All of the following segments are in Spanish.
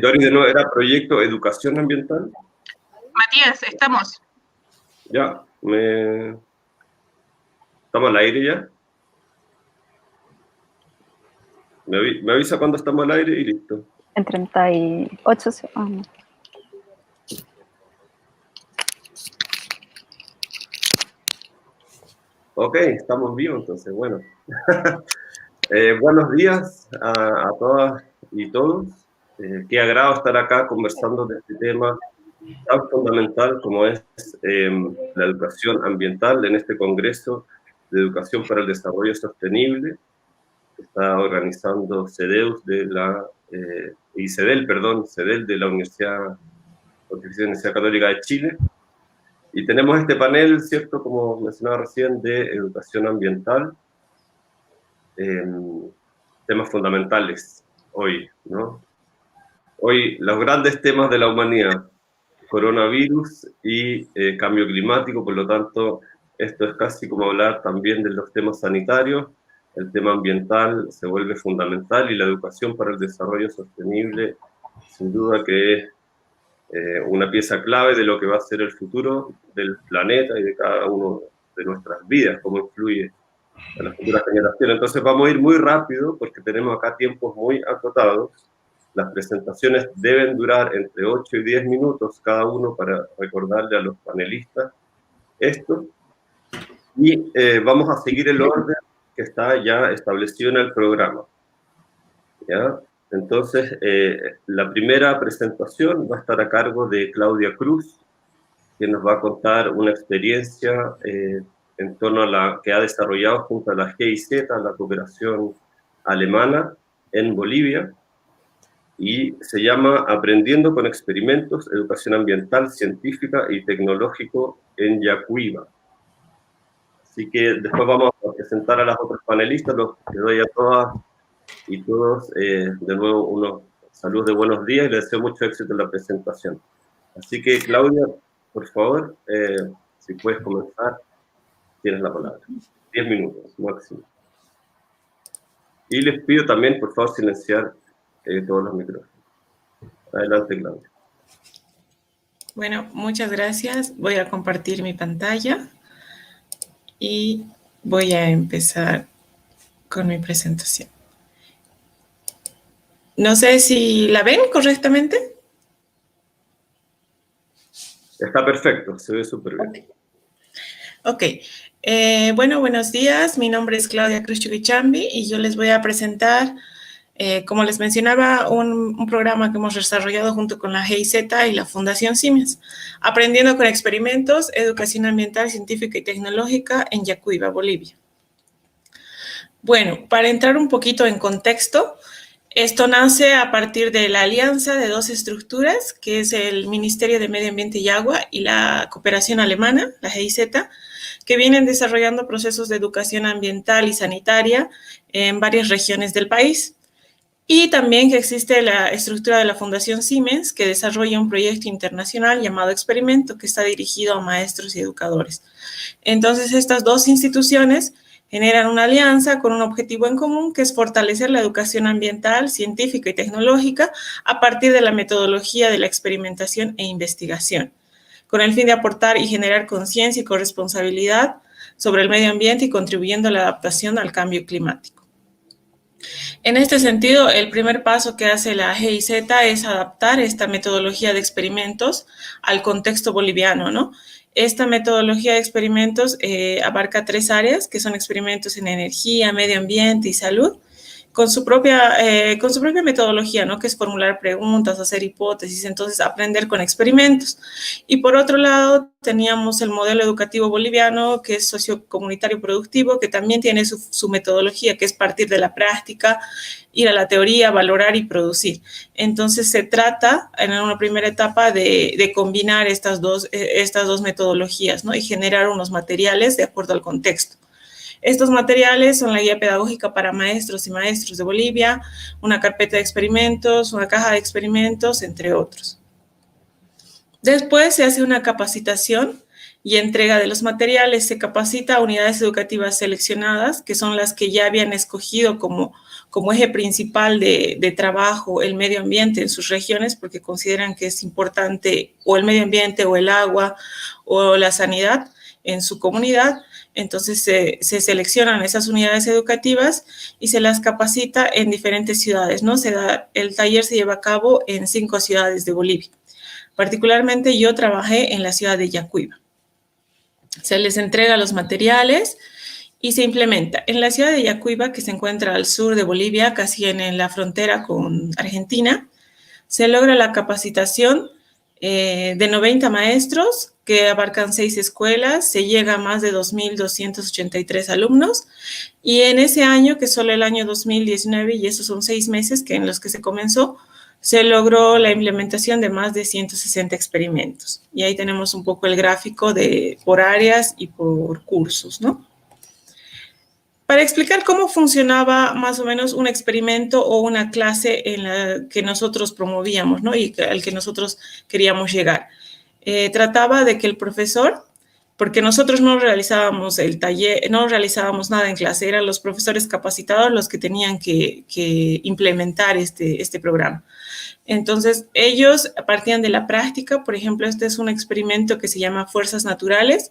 Dori, de nuevo, ¿era proyecto Educación Ambiental? Matías, estamos. Ya, ¿estamos al aire ya? Me avisa cuando estamos al aire y listo. En 38 segundos. Ok, estamos vivos entonces, bueno. Buenos días a todas y todos. Qué agrado estar acá conversando de este tema tan fundamental como es la educación ambiental en este Congreso de Educación para el Desarrollo Sostenible que está organizando CEDEUS de la, y CEDEL de la Pontificia Universidad Católica de Chile. Y tenemos este panel, ¿cierto?, como mencionaba recién, de educación ambiental, temas fundamentales hoy, ¿no? Hoy los grandes temas de la humanidad, coronavirus y cambio climático, por lo tanto, esto es casi como hablar también de los temas sanitarios, el tema ambiental se vuelve fundamental y la educación para el desarrollo sostenible, sin duda que es una pieza clave de lo que va a ser el futuro del planeta y de cada uno de nuestras vidas, cómo influye a las futuras generaciones. Entonces vamos a ir muy rápido porque tenemos acá tiempos muy acotados. Las presentaciones deben durar entre 8 y 10 minutos cada uno para recordarle a los panelistas esto. Y vamos a seguir el orden que está ya establecido en el programa. ¿Ya? Entonces, la primera presentación va a estar a cargo de Claudia Cruz, que nos va a contar una experiencia en torno a la que ha desarrollado junto a la GIZ, la cooperación alemana, en Bolivia, y se llama Aprendiendo con Experimentos, Educación Ambiental, Científica y Tecnológico en Yacuiba. Así que después vamos a presentar a las otras panelistas, los que doy a todas y todos de nuevo unos saludos de buenos días y les deseo mucho éxito en la presentación. Así que Claudia, por favor, si puedes comenzar, tienes la palabra. 10 minutos máximo. Y les pido también, por favor, silenciar todos los micrófonos. Adelante, Claudia. Bueno, muchas gracias. Voy a compartir mi pantalla y voy a empezar con mi presentación. No sé si la ven correctamente. Está perfecto, se ve súper bien. Ok. Bueno, buenos días. Mi nombre es Claudia Cruz Chuquichambi y yo les voy a presentar, como les mencionaba, un programa que hemos desarrollado junto con la GIZ y la Fundación Siemens, Aprendiendo con Experimentos, Educación Ambiental, Científica y Tecnológica en Yacuiba, Bolivia. Bueno, para entrar un poquito en contexto, esto nace a partir de la alianza de dos estructuras, que es el Ministerio de Medio Ambiente y Agua y la Cooperación Alemana, la GIZ, que vienen desarrollando procesos de educación ambiental y sanitaria en varias regiones del país. Y también que existe la estructura de la Fundación Siemens, que desarrolla un proyecto internacional llamado Experimento, que está dirigido a maestros y educadores. Entonces, estas dos instituciones generan una alianza con un objetivo en común, que es fortalecer la educación ambiental, científica y tecnológica a partir de la metodología de la experimentación e investigación, con el fin de aportar y generar conciencia y corresponsabilidad sobre el medio ambiente y contribuyendo a la adaptación al cambio climático. En este sentido, el primer paso que hace la GIZ es adaptar esta metodología de experimentos al contexto boliviano, ¿no? Esta metodología de experimentos abarca 3 áreas, que son experimentos en energía, medio ambiente y salud, con su propia metodología, ¿no? Que es formular preguntas, hacer hipótesis, entonces aprender con experimentos. Y por otro lado, teníamos el modelo educativo boliviano, que es sociocomunitario productivo, que también tiene su metodología, que es partir de la práctica, ir a la teoría, valorar y producir. Entonces se trata, en una primera etapa, de combinar estas dos metodologías, ¿no? Y generar unos materiales de acuerdo al contexto. Estos materiales son la guía pedagógica para maestros y maestros de Bolivia, una carpeta de experimentos, una caja de experimentos, entre otros. Después se hace una capacitación y entrega de los materiales. Se capacita a unidades educativas seleccionadas, que son las que ya habían escogido como eje principal de trabajo el medio ambiente en sus regiones, porque consideran que es importante o el medio ambiente o el agua o la sanidad en su comunidad. Entonces se seleccionan esas unidades educativas y se las capacita en diferentes ciudades, ¿no? El taller se lleva a cabo en 5 ciudades de Bolivia. Particularmente yo trabajé en la ciudad de Yacuiba. Se les entrega los materiales y se implementa. En la ciudad de Yacuiba, que se encuentra al sur de Bolivia, casi en la frontera con Argentina, se logra la capacitación de 90 maestros que abarcan 6 escuelas, se llega a más de 2.283 alumnos, y en ese año, que es solo el año 2019, y esos son 6 meses en los que se comenzó, se logró la implementación de más de 160 experimentos. Y ahí tenemos un poco el gráfico por áreas y por cursos, ¿no? Para explicar cómo funcionaba más o menos un experimento o una clase en la que nosotros promovíamos, ¿no? Y al que nosotros queríamos llegar. Trataba de que el profesor, porque nosotros no realizábamos el taller, no realizábamos nada en clase, eran los profesores capacitados los que tenían que implementar este programa. Entonces, ellos partían de la práctica. Por ejemplo, este es un experimento que se llama Fuerzas Naturales.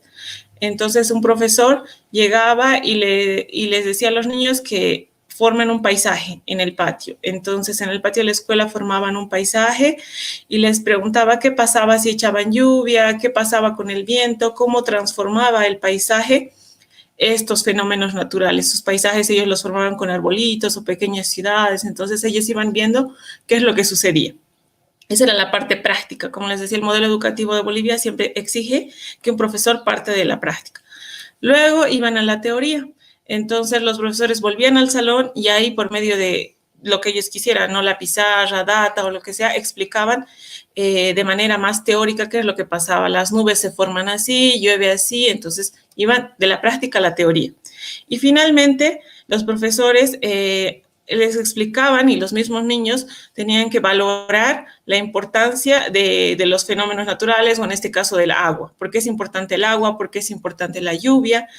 Entonces, un profesor llegaba y les decía a los niños que formen un paisaje en el patio. Entonces, en el patio de la escuela formaban un paisaje y les preguntaba qué pasaba si echaban lluvia, qué pasaba con el viento, cómo transformaba el paisaje estos fenómenos naturales. Sus paisajes ellos los formaban con arbolitos o pequeñas ciudades, entonces ellos iban viendo qué es lo que sucedía. Esa era la parte práctica. Como les decía, el modelo educativo de Bolivia siempre exige que un profesor parte de la práctica. Luego iban a la teoría. Entonces los profesores volvían al salón y ahí, por medio de lo que ellos quisieran, ¿no? La pizarra, data o lo que sea, explicaban de manera más teórica qué es lo que pasaba. Las nubes se forman así, llueve así, entonces iban de la práctica a la teoría. Y finalmente los profesores les explicaban, y los mismos niños tenían que valorar la importancia de los fenómenos naturales, o en este caso del agua. ¿Por qué es importante el agua? ¿Por qué es importante la lluvia?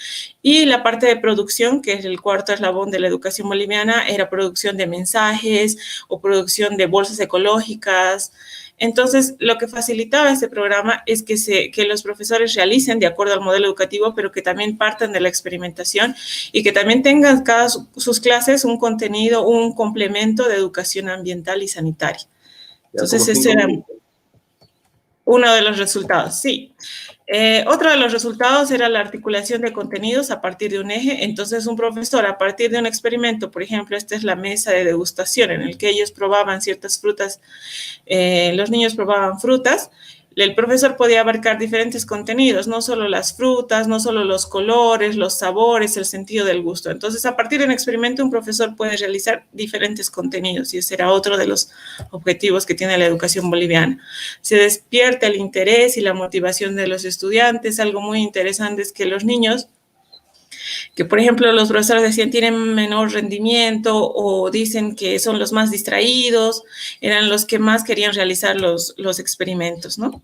Y la parte de producción, que es el cuarto eslabón de la educación boliviana, era producción de mensajes o producción de bolsas ecológicas. Entonces, lo que facilitaba este programa es que los profesores realicen de acuerdo al modelo educativo, pero que también partan de la experimentación y que también tengan cada sus clases un contenido, un complemento de educación ambiental y sanitaria. Entonces, ese era uno de los resultados, sí. Otro de los resultados era la articulación de contenidos a partir de un eje. Entonces, un profesor, a partir de un experimento, por ejemplo, esta es la mesa de degustación en el que ellos probaban ciertas frutas, los niños probaban frutas. El profesor podía abarcar diferentes contenidos, no solo las frutas, no solo los colores, los sabores, el sentido del gusto. Entonces, a partir de un experimento, un profesor puede realizar diferentes contenidos, y ese era otro de los objetivos que tiene la educación boliviana. Se despierta el interés y la motivación de los estudiantes. Algo muy interesante es que los niños, que por ejemplo los profesores decían tienen menor rendimiento o dicen que son los más distraídos, eran los que más querían realizar los experimentos, ¿no?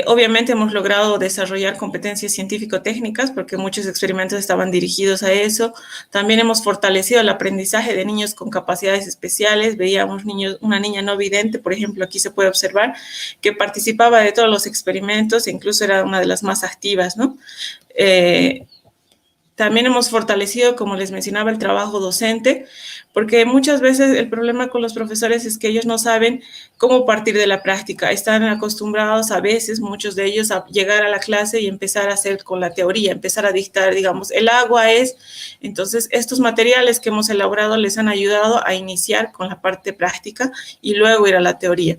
Obviamente hemos logrado desarrollar competencias científico-técnicas porque muchos experimentos estaban dirigidos a eso. También hemos fortalecido el aprendizaje de niños con capacidades especiales. Veíamos una niña no vidente, por ejemplo, aquí se puede observar, que participaba de todos los experimentos e incluso era una de las más activas, ¿no? También hemos fortalecido, como les mencionaba, el trabajo docente, porque muchas veces el problema con los profesores es que ellos no saben cómo partir de la práctica. Están acostumbrados a veces, muchos de ellos, a llegar a la clase y empezar a hacer con la teoría, empezar a dictar, digamos, el agua es. Entonces, estos materiales que hemos elaborado les han ayudado a iniciar con la parte práctica y luego ir a la teoría.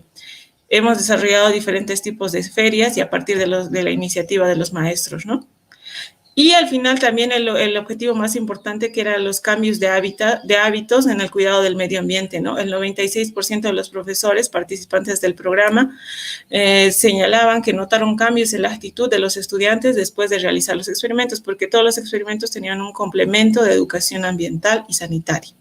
Hemos desarrollado diferentes tipos de ferias y a partir de la iniciativa de los maestros, ¿no? Y al final también el objetivo más importante, que eran los cambios de hábitos en el cuidado del medio ambiente, ¿no? El 96% de los profesores participantes del programa señalaban que notaron cambios en la actitud de los estudiantes después de realizar los experimentos, porque todos los experimentos tenían un complemento de educación ambiental y sanitaria.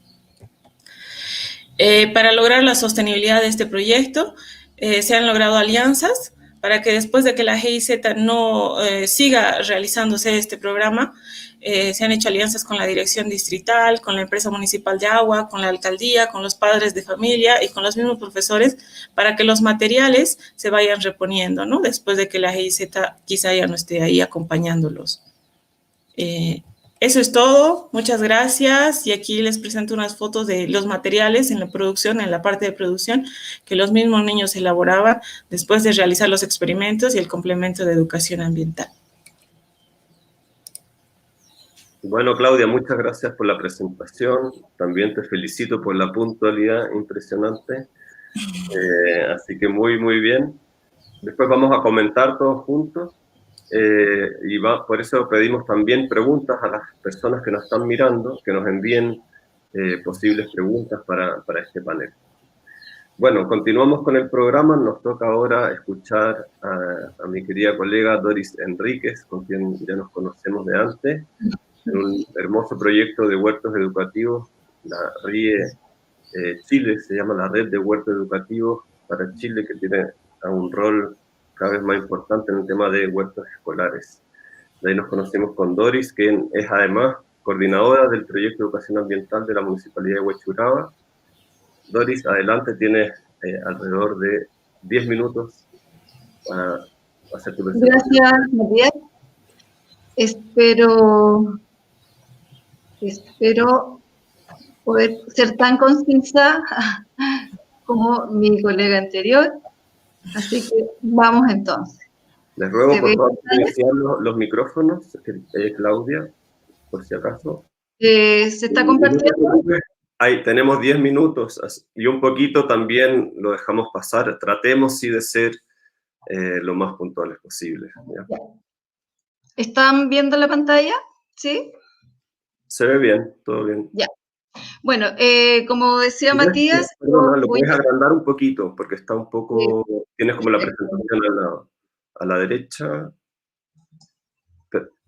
Para lograr la sostenibilidad de este proyecto, se han logrado alianzas para que después de que la GIZ no siga realizándose este programa, se han hecho alianzas con la dirección distrital, con la empresa municipal de agua, con la alcaldía, con los padres de familia y con los mismos profesores, para que los materiales se vayan reponiendo, ¿no? Después de que la GIZ quizá ya no esté ahí acompañándolos. Eso es todo, muchas gracias, y aquí les presento unas fotos de los materiales en la producción, en la parte de producción, que los mismos niños elaboraban después de realizar los experimentos y el complemento de educación ambiental. Bueno, Claudia, muchas gracias por la presentación, también te felicito por la puntualidad impresionante, así que muy bien. Después vamos a comentar todos juntos. Por eso pedimos también preguntas a las personas que nos están mirando, que nos envíen posibles preguntas para este panel. Bueno, continuamos con el programa. Nos toca ahora escuchar a mi querida colega Doris Enríquez, con quien ya nos conocemos de antes, en un hermoso proyecto de huertos educativos, la RIE Chile, se llama la Red de Huertos Educativos para Chile, que tiene un rol cada vez más importante en el tema de huertos escolares. De ahí nos conocemos con Doris, que es además coordinadora del proyecto de educación ambiental de la Municipalidad de Huechuraba. Doris, adelante, tienes alrededor de 10 minutos para hacer tu presentación. Gracias, Matías. Espero poder ser tan concisa como mi colega anterior. Así que vamos entonces. Les ruego por favor iniciar los micrófonos, Claudia, por si acaso. ¿Se está compartiendo? Ahí tenemos 10 minutos y un poquito también lo dejamos pasar. Tratemos sí de ser lo más puntuales posible. ¿Ya? ¿Están viendo la pantalla? ¿Sí? Se ve bien, todo bien. Ya. Bueno, como decía Matías... Perdona, lo puedes agrandar un poquito, porque está un poco... Tienes como la presentación a la derecha.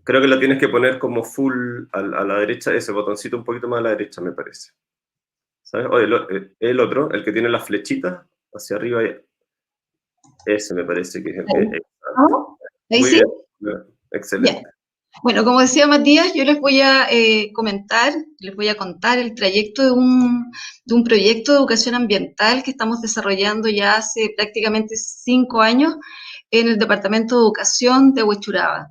Creo que la tienes que poner como full a la derecha, ese botoncito un poquito más a la derecha, me parece. ¿Sabes? O el otro, el que tiene las flechitas hacia arriba, ese me parece que es el que... ¿Ahí sí? Bien. Excelente. Bien. Bueno, como decía Matías, yo les voy a les voy a contar el trayecto de un proyecto de educación ambiental que estamos desarrollando ya hace prácticamente 5 años en el Departamento de Educación de Huechuraba.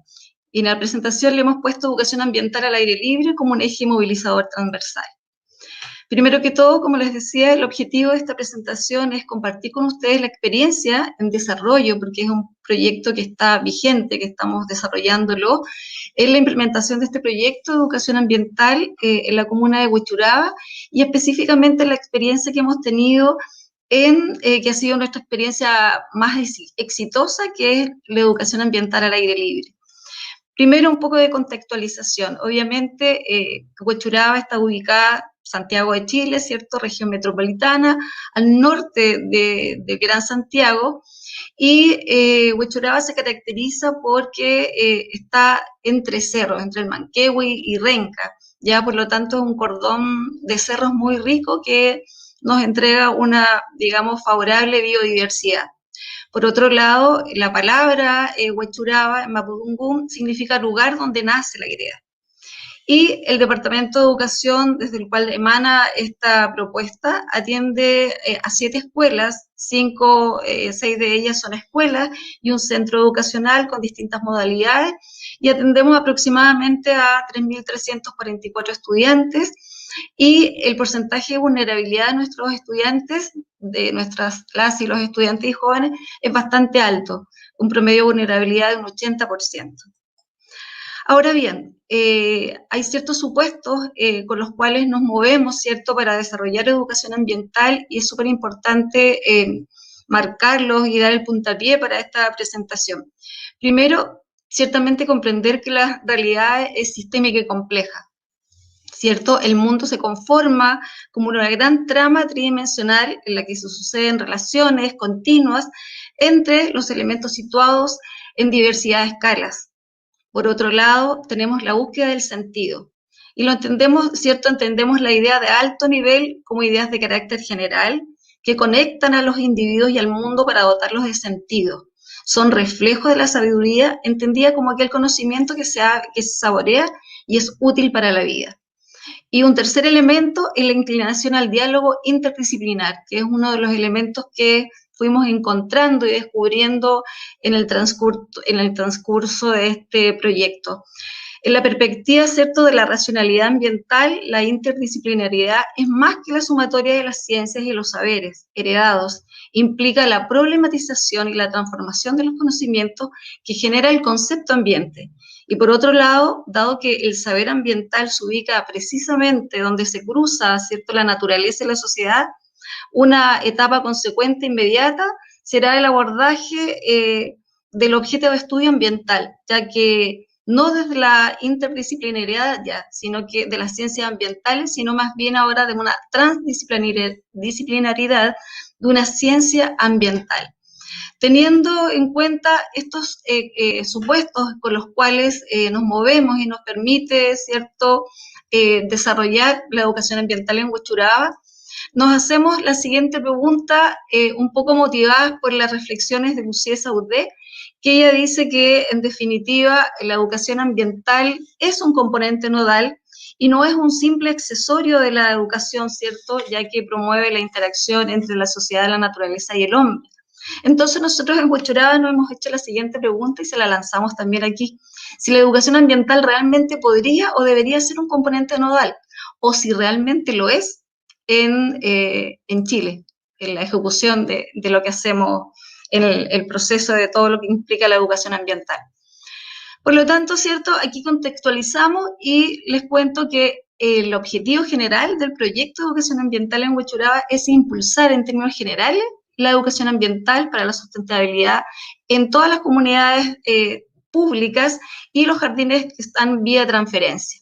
Y en la presentación le hemos puesto educación ambiental al aire libre como un eje movilizador transversal. Primero que todo, como les decía, el objetivo de esta presentación es compartir con ustedes la experiencia en desarrollo, porque es un proyecto que está vigente, que estamos desarrollándolo, en la implementación de este proyecto de educación ambiental en la comuna de Huechuraba, y específicamente la experiencia que hemos tenido que ha sido nuestra experiencia más exitosa, que es la educación ambiental al aire libre. Primero, un poco de contextualización. Obviamente, Huechuraba está ubicada Santiago de Chile, ¿cierto? Región metropolitana, al norte de Gran Santiago, y Huechuraba se caracteriza porque está entre cerros, entre el Manquehue y Renca, ya por lo tanto es un cordón de cerros muy rico que nos entrega una, digamos, favorable biodiversidad. Por otro lado, la palabra Huechuraba en Mapudungun significa lugar donde nace la idea. Y el Departamento de Educación, desde el cual emana esta propuesta, atiende a 7 escuelas, 6 de ellas son escuelas y un centro educacional con distintas modalidades, y atendemos aproximadamente a 3.344 estudiantes, y el porcentaje de vulnerabilidad de nuestros estudiantes, de las y los estudiantes y jóvenes, es bastante alto, un promedio de vulnerabilidad de un 80%. Ahora bien, hay ciertos supuestos con los cuales nos movemos, ¿cierto?, para desarrollar educación ambiental, y es súper importante marcarlos y dar el puntapié para esta presentación. Primero, ciertamente comprender que la realidad es sistémica y compleja, ¿cierto? El mundo se conforma como una gran trama tridimensional en la que se suceden relaciones continuas entre los elementos situados en diversidad de escalas. Por otro lado, tenemos la búsqueda del sentido. Y lo entendemos, ¿cierto? Entendemos la idea de alto nivel como ideas de carácter general que conectan a los individuos y al mundo para dotarlos de sentido. Son reflejos de la sabiduría, entendida como aquel conocimiento que se saborea y es útil para la vida. Y un tercer elemento es la inclinación al diálogo interdisciplinar, que es uno de los elementos que fuimos encontrando y descubriendo en el transcurso de este proyecto. En la perspectiva, ¿cierto?, de la racionalidad ambiental, la interdisciplinariedad es más que la sumatoria de las ciencias y los saberes heredados. Implica la problematización y la transformación de los conocimientos que genera el concepto ambiente. Y por otro lado, dado que el saber ambiental se ubica precisamente donde se cruza, ¿cierto?, la naturaleza y la sociedad, una etapa consecuente inmediata será el abordaje del objeto de estudio ambiental, ya que no desde la interdisciplinariedad ya, sino que de las ciencias ambientales, sino más bien ahora de una transdisciplinariedad de una ciencia ambiental. Teniendo en cuenta estos supuestos con los cuales nos movemos y nos permite, ¿cierto?, desarrollar la educación ambiental en Huechuraba, nos hacemos la siguiente pregunta, un poco motivadas por las reflexiones de Lucia Saudé, que ella dice que, en definitiva, la educación ambiental es un componente nodal y no es un simple accesorio de la educación, ¿cierto?, ya que promueve la interacción entre la sociedad, la naturaleza y el hombre. Entonces nosotros en Huechuraba nos hemos hecho la siguiente pregunta y se la lanzamos también aquí. Si la educación ambiental realmente podría o debería ser un componente nodal, o si realmente lo es en Chile, en la ejecución de lo que hacemos en el proceso de todo lo que implica la educación ambiental. Por lo tanto, ¿cierto?, aquí contextualizamos y les cuento que el objetivo general del proyecto de educación ambiental en Huechuraba es impulsar en términos generales la educación ambiental para la sustentabilidad en todas las comunidades públicas y los jardines que están vía transferencia.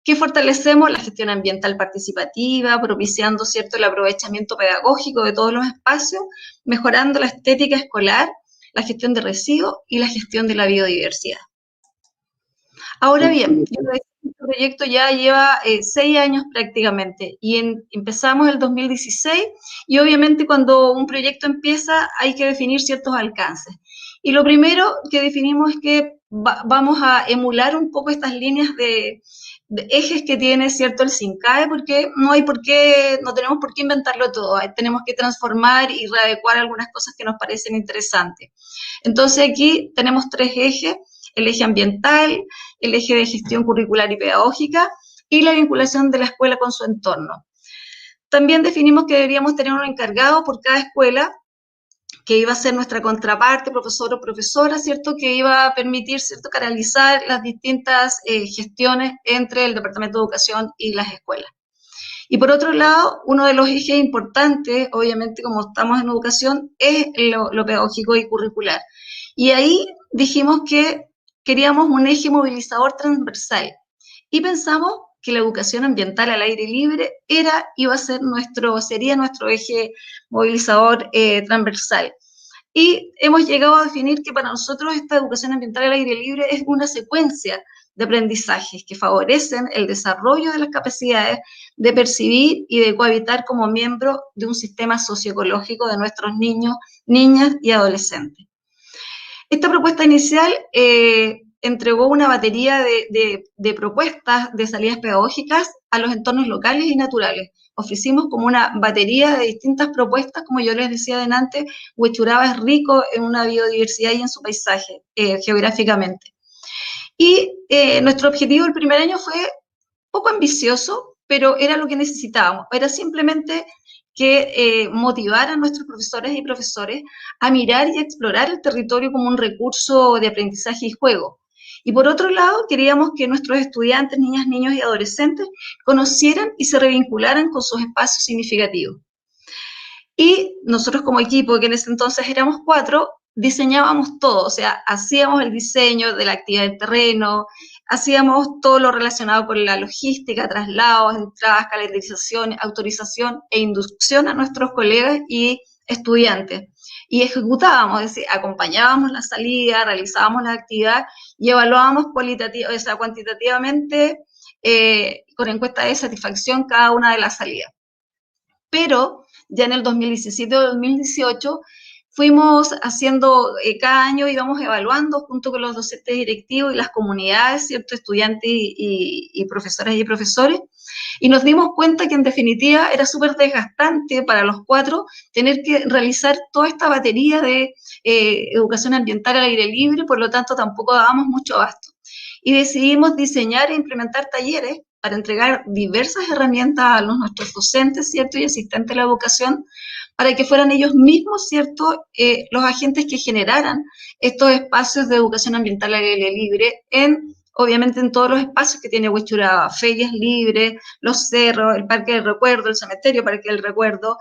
Que fortalecemos la gestión ambiental participativa, propiciando, ¿cierto?, el aprovechamiento pedagógico de todos los espacios, mejorando la estética escolar, la gestión de residuos y la gestión de la biodiversidad. Ahora bien, este proyecto ya lleva 6 años prácticamente y empezamos el 2016 y obviamente cuando un proyecto empieza hay que definir ciertos alcances. Y lo primero que definimos es que vamos a emular un poco estas líneas de ejes que tiene, ¿cierto?, el SINCAE, porque no tenemos por qué inventarlo todo, tenemos que transformar y readecuar algunas cosas que nos parecen interesantes. Entonces aquí tenemos 3 ejes, el eje ambiental, el eje de gestión curricular y pedagógica y la vinculación de la escuela con su entorno. También definimos que deberíamos tener un encargado por cada escuela, que iba a ser nuestra contraparte, profesor o profesora, ¿cierto?, que iba a permitir, ¿cierto?, canalizar las distintas gestiones entre el Departamento de Educación y las escuelas. Y por otro lado, uno de los ejes importantes, obviamente como estamos en educación, es lo pedagógico y curricular. Y ahí dijimos que queríamos un eje movilizador transversal y pensamos que la educación ambiental al aire libre sería nuestro eje movilizador transversal. Y hemos llegado a definir que para nosotros esta educación ambiental al aire libre es una secuencia de aprendizajes que favorecen el desarrollo de las capacidades de percibir y de cohabitar como miembro de un sistema socioecológico de nuestros niños, niñas y adolescentes. Esta propuesta inicial entregó una batería de propuestas de salidas pedagógicas a los entornos locales y naturales. Ofrecimos como una batería de distintas propuestas, como yo les decía adelante, Huechuraba es rico en una biodiversidad y en su paisaje geográficamente. Y nuestro objetivo el primer año fue poco ambicioso, pero era lo que necesitábamos, era simplemente que motivar a nuestros profesores y profesores a mirar y a explorar el territorio como un recurso de aprendizaje y juego. Y por otro lado, queríamos que nuestros estudiantes, niñas, niños y adolescentes conocieran y se revincularan con sus espacios significativos. Y nosotros como equipo, que en ese entonces éramos 4, diseñábamos todo, o sea, hacíamos el diseño de la actividad del terreno, hacíamos todo lo relacionado con la logística, traslados, entradas, calendarización, autorización e inducción a nuestros colegas y estudiantes. Y ejecutábamos, es decir, acompañábamos la salida, realizábamos la actividad y evaluábamos o sea, cuantitativamente con encuesta de satisfacción cada una de las salidas. Pero ya en el 2017 o 2018 fuimos haciendo, cada año íbamos evaluando junto con los docentes directivos y las comunidades, ¿cierto? Estudiantes y profesoras y profesores, y nos dimos cuenta que en definitiva era súper desgastante para los cuatro tener que realizar toda esta batería de educación ambiental al aire libre, por lo tanto tampoco dábamos mucho abasto. Y decidimos diseñar e implementar talleres para entregar diversas herramientas a nuestros docentes, ¿cierto? Y asistentes de la educación, para que fueran ellos mismos, ¿cierto?, los agentes que generaran estos espacios de educación ambiental al aire libre obviamente en todos los espacios que tiene Huechuraba, ferias libres, los cerros, el Parque del Recuerdo, el cementerio Parque del Recuerdo,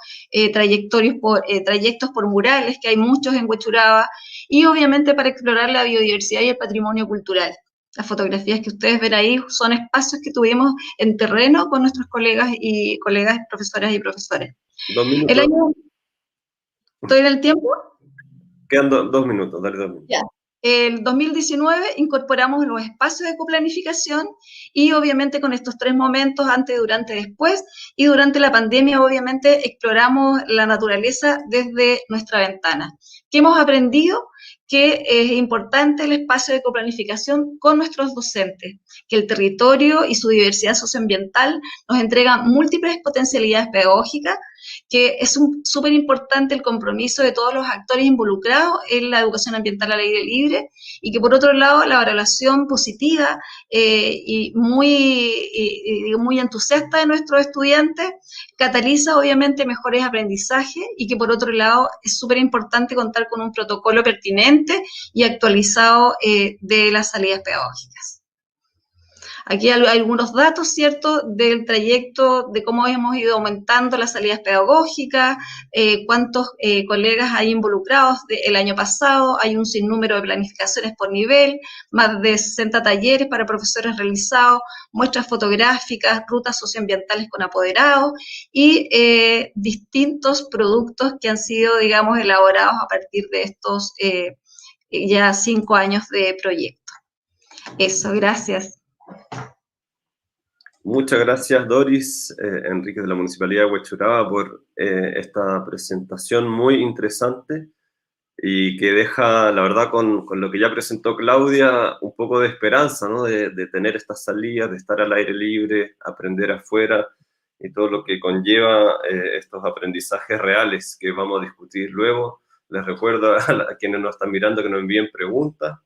trayectos por murales, que hay muchos en Huechuraba, y obviamente para explorar la biodiversidad y el patrimonio cultural. Las fotografías que ustedes ven ahí son espacios que tuvimos en terreno con nuestros colegas, profesoras y profesores. 2 minutos. El año... ¿Estoy en el tiempo? Quedan 2 minutos, dale 2 minutos. Ya. El 2019 incorporamos los espacios de coplanificación y obviamente con estos 3 momentos, antes, durante, después, y durante la pandemia obviamente exploramos la naturaleza desde nuestra ventana. ¿Qué hemos aprendido? Que es importante el espacio de coplanificación con nuestros docentes, que el territorio y su diversidad socioambiental nos entregan múltiples potencialidades pedagógicas, que es súper importante el compromiso de todos los actores involucrados en la educación ambiental al aire libre, y que por otro lado la valoración positiva y muy entusiasta de nuestros estudiantes cataliza obviamente mejores aprendizajes, y que por otro lado es súper importante contar con un protocolo pertinente y actualizado de las salidas pedagógicas. Aquí hay algunos datos, ¿cierto?, del trayecto, de cómo hemos ido aumentando las salidas pedagógicas, cuántos colegas hay involucrados el año pasado, hay un sinnúmero de planificaciones por nivel, más de 60 talleres para profesores realizados, muestras fotográficas, rutas socioambientales con apoderados y distintos productos que han sido, digamos, elaborados a partir de estos ya 5 años de proyecto. Eso, gracias. Muchas gracias, Doris Enríquez de la Municipalidad de Huechuraba por esta presentación muy interesante y que deja, la verdad, con lo que ya presentó Claudia, un poco de esperanza, ¿no? De tener estas salidas, de estar al aire libre, aprender afuera y todo lo que conlleva estos aprendizajes reales que vamos a discutir luego. Les recuerdo a quienes nos están mirando que nos envíen preguntas.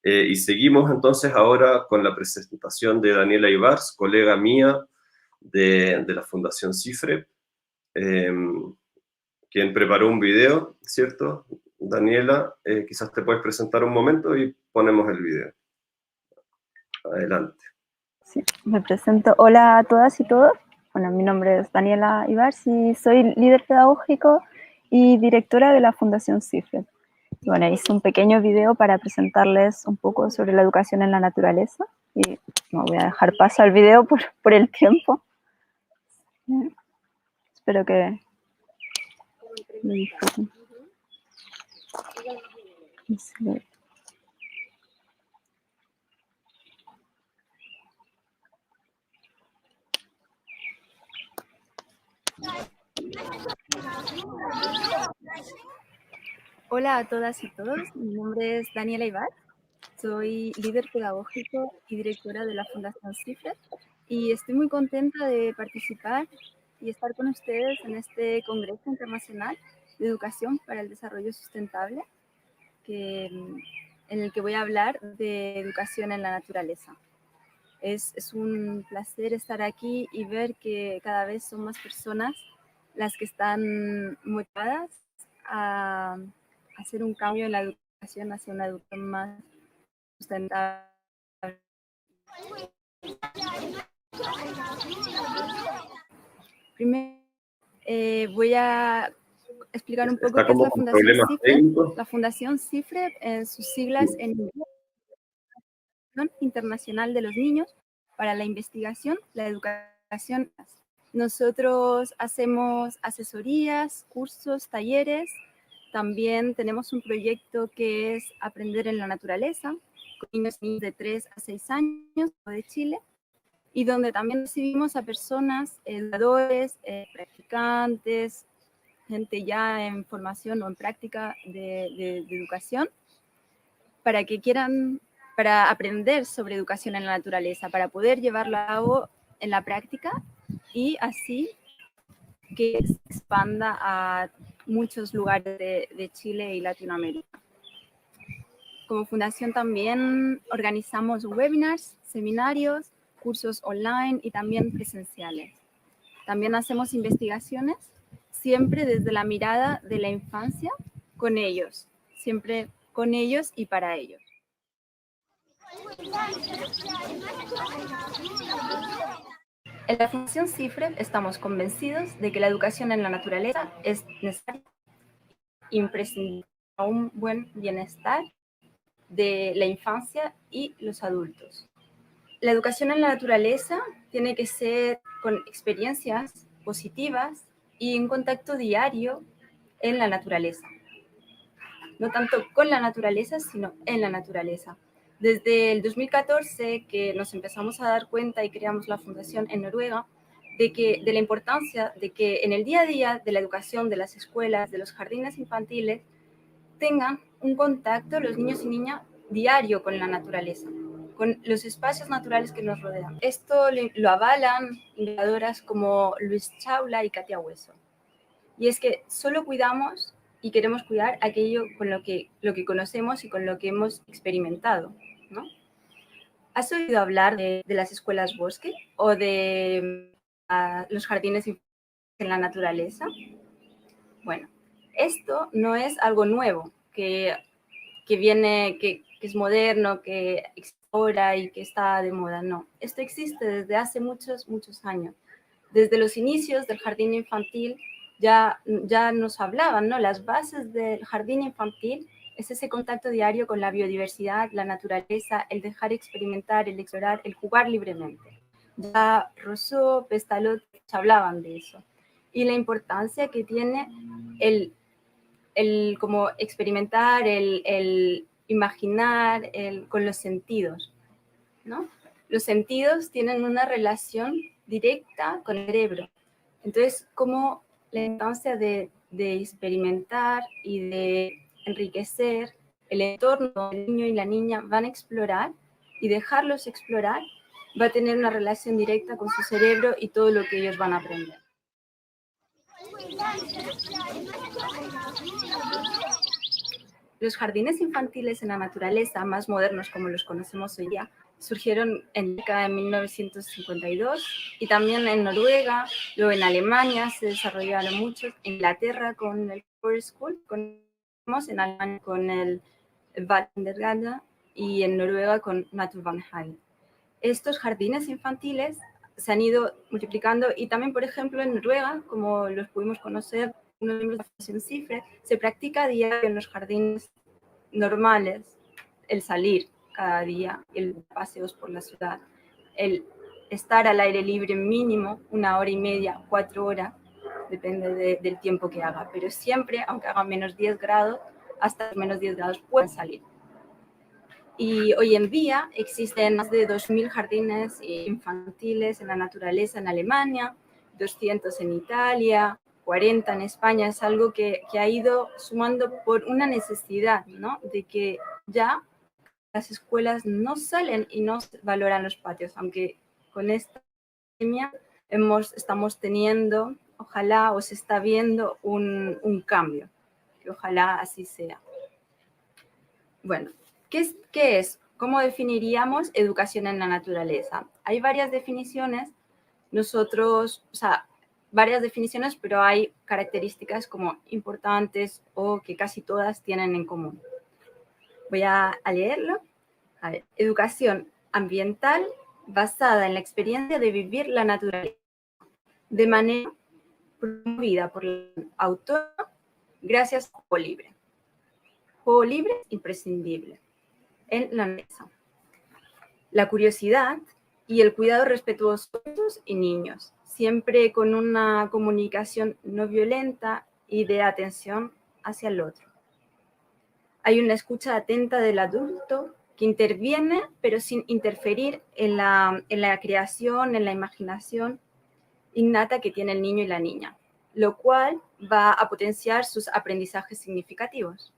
Y seguimos entonces ahora con la presentación de Daniela Ibars, colega mía de la Fundación CIFREP, quien preparó un video, ¿cierto? Daniela, quizás te puedes presentar un momento y ponemos el video. Adelante. Sí, me presento. Hola a todas y todos. Bueno, mi nombre es Daniela Ibars y soy líder pedagógico y directora de la Fundación CIFREP. Bueno, hice un pequeño video para presentarles un poco sobre la educación en la naturaleza y no voy a dejar paso al video por el tiempo. Espero que me disfruten. Hola a todas y todos, mi nombre es Daniela Ibar, soy líder pedagógico y directora de la Fundación CIFREP y estoy muy contenta de participar y estar con ustedes en este Congreso Internacional de Educación para el Desarrollo Sustentable, en el que voy a hablar de educación en la naturaleza. Es un placer estar aquí y ver que cada vez son más personas las que están motivadas a hacer un cambio en la educación hacia una educación más sustentable. Primero voy a explicar un poco Está qué es como la con Fundación problemas CIFRE. técnicos. La Fundación CIFRE, sus siglas en inglés, Internacional de los Niños para la Investigación, la Educación. Nosotros hacemos asesorías, cursos, talleres. También tenemos un proyecto que es Aprender en la Naturaleza, con niños de 3 a 6 años de Chile, y donde también recibimos a personas, educadores, practicantes, gente ya en formación o en práctica de educación, para aprender sobre educación en la naturaleza, para poder llevarlo a cabo en la práctica y así que se expanda a muchos lugares de Chile y Latinoamérica. Como fundación también organizamos webinars, seminarios, cursos online y también presenciales. También hacemos investigaciones, siempre desde la mirada de la infancia, con ellos, siempre con ellos y para ellos. En la Fundación CIFRE estamos convencidos de que la educación en la naturaleza es necesaria, imprescindible para un buen bienestar de la infancia y los adultos. La educación en la naturaleza tiene que ser con experiencias positivas y un contacto diario en la naturaleza. No tanto con la naturaleza, sino en la naturaleza. Desde el 2014 que nos empezamos a dar cuenta y creamos la fundación en Noruega, de la importancia de que en el día a día de la educación, de las escuelas, de los jardines infantiles, tengan un contacto los niños y niñas diario con la naturaleza, con los espacios naturales que nos rodean. Esto lo avalan investigadoras como Luis Chaula y Katia Hueso. Y es que solo cuidamos y queremos cuidar aquello con lo que conocemos y con lo que hemos experimentado, ¿no? ¿Has oído hablar de las escuelas bosque o de los jardines en la naturaleza? Bueno, esto no es algo nuevo, que viene, que es moderno, que existe ahora y que está de moda, no. Esto existe desde hace muchos, muchos años. Desde los inicios del jardín infantil ya nos hablaban, ¿no? Las bases del jardín infantil es ese contacto diario con la biodiversidad, la naturaleza, el dejar experimentar, el explorar, el jugar libremente. Ya Rousseau, Pestalozzi hablaban de eso. Y la importancia que tiene el como experimentar, el imaginar con los sentidos, ¿no? Los sentidos tienen una relación directa con el cerebro. Entonces, como la importancia de experimentar y de enriquecer el entorno donde el niño y la niña van a explorar y dejarlos explorar, va a tener una relación directa con su cerebro y todo lo que ellos van a aprender. Los jardines infantiles en la naturaleza, más modernos como los conocemos hoy día, surgieron en la década de 1952 y también en Noruega, luego en Alemania se desarrollaron muchos, en Inglaterra con el Forest School, en Alemania con el Vandergarden y en Noruega con Naturvernhagen. Estos jardines infantiles se han ido multiplicando y también, por ejemplo, en Noruega, como los pudimos conocer, unos miembros de la Fundación CIFRE, se practica a diario en los jardines normales el salir cada día, el paseos por la ciudad, el estar al aire libre mínimo 1 hora y media, 4 horas, depende del tiempo que haga, pero siempre, aunque haga menos 10 grados, hasta menos 10 grados pueden salir. Y hoy en día existen más de 2.000 jardines infantiles en la naturaleza en Alemania, 200 en Italia, 40 en España. Es algo que ha ido sumando por una necesidad, ¿no? De que ya las escuelas no salen y no valoran los patios, aunque con esta pandemia estamos teniendo, ojalá, o se está viendo un cambio, que ojalá así sea. Bueno, ¿qué es? ¿Cómo definiríamos educación en la naturaleza? Hay varias definiciones, varias definiciones, pero hay características como importantes o que casi todas tienen en común. Voy a leerlo. A ver, educación ambiental basada en la experiencia de vivir la naturaleza, de manera promovida por el autor gracias al juego libre. Juego libre imprescindible en la mesa. La curiosidad y el cuidado respetuoso de adultos y niños, siempre con una comunicación no violenta y de atención hacia el otro. Hay una escucha atenta del adulto que interviene, pero sin interferir en la creación, en la imaginación innata que tiene el niño y la niña, lo cual va a potenciar sus aprendizajes significativos.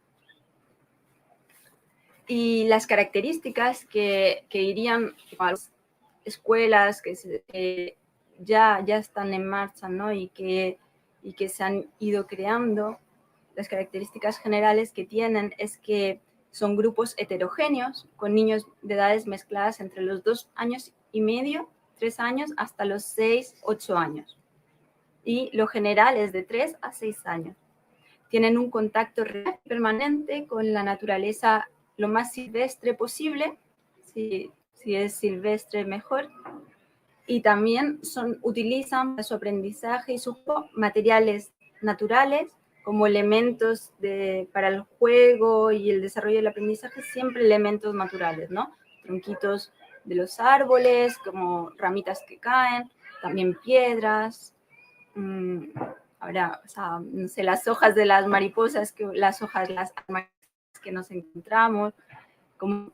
Y las características que irían a las escuelas que ya están en marcha, ¿no? y que se han ido creando, las características generales que tienen es que son grupos heterogéneos con niños de edades mezcladas entre los 2 años y medio, 3 años, hasta los 6, 8 años. Y lo general es de 3 a 6 años. Tienen un contacto real y permanente con la naturaleza lo más silvestre posible, si es silvestre mejor, y también utilizan para su aprendizaje y sus materiales naturales como elementos para el juego y el desarrollo del aprendizaje, siempre elementos naturales, ¿no? Tronquitos de los árboles, como ramitas que caen, también piedras, ahora, o sea, no sé, las hojas de las mariposas, las que nos encontramos, como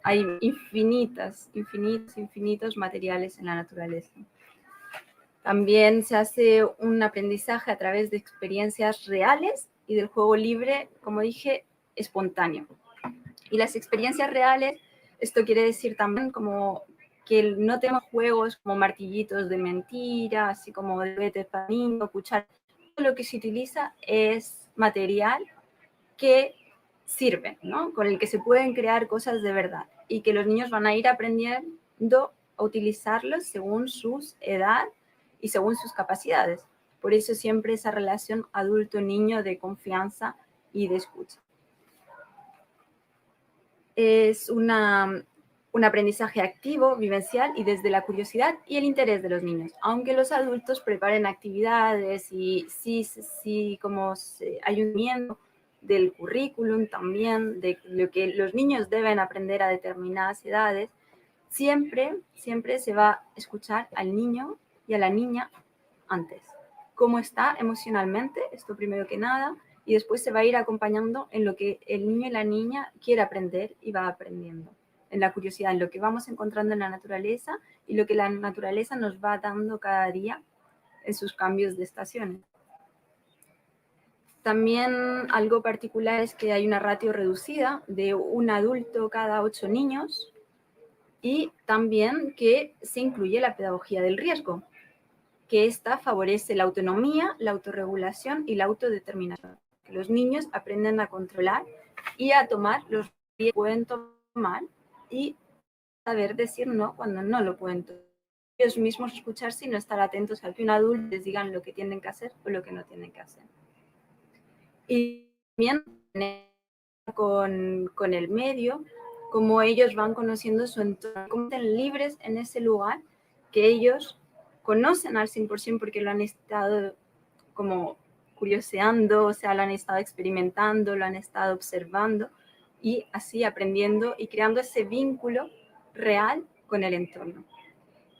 hay infinitos materiales en la naturaleza. También se hace un aprendizaje a través de experiencias reales y del juego libre, como dije, espontáneo. Y las experiencias reales, esto quiere decir también como que no tenemos juegos como martillitos de mentira, así como de vete para niño, cuchara. Todo lo que se utiliza es material que sirve, ¿no? Con el que se pueden crear cosas de verdad y que los niños van a ir aprendiendo a utilizarlos según su edad y según sus capacidades. Por eso siempre esa relación adulto-niño de confianza y de escucha. Es un aprendizaje activo, vivencial y desde la curiosidad y el interés de los niños. Aunque los adultos preparen actividades y sí como hay un miembro del currículum también, de lo que los niños deben aprender a determinadas edades, siempre se va a escuchar al niño y a la niña antes. Cómo está emocionalmente, esto primero que nada, y después se va a ir acompañando en lo que el niño y la niña quiere aprender y va aprendiendo. En la curiosidad, en lo que vamos encontrando en la naturaleza y lo que la naturaleza nos va dando cada día en sus cambios de estaciones. También algo particular es que hay una ratio reducida de un adulto cada 8 niños y también que se incluye la pedagogía del riesgo, que esta favorece la autonomía, la autorregulación y la autodeterminación. Que los niños aprenden a controlar y a tomar los riesgos que pueden tomar y saber decir no cuando no lo pueden tomar. Ellos mismos escucharse y no estar atentos a que un adulto les digan lo que tienen que hacer o lo que no tienen que hacer. Y también con el medio, como ellos van conociendo su entorno, cómo están libres en ese lugar que ellos conocen al 100% porque lo han estado como curioseando, o sea, lo han estado experimentando, lo han estado observando y así aprendiendo y creando ese vínculo real con el entorno.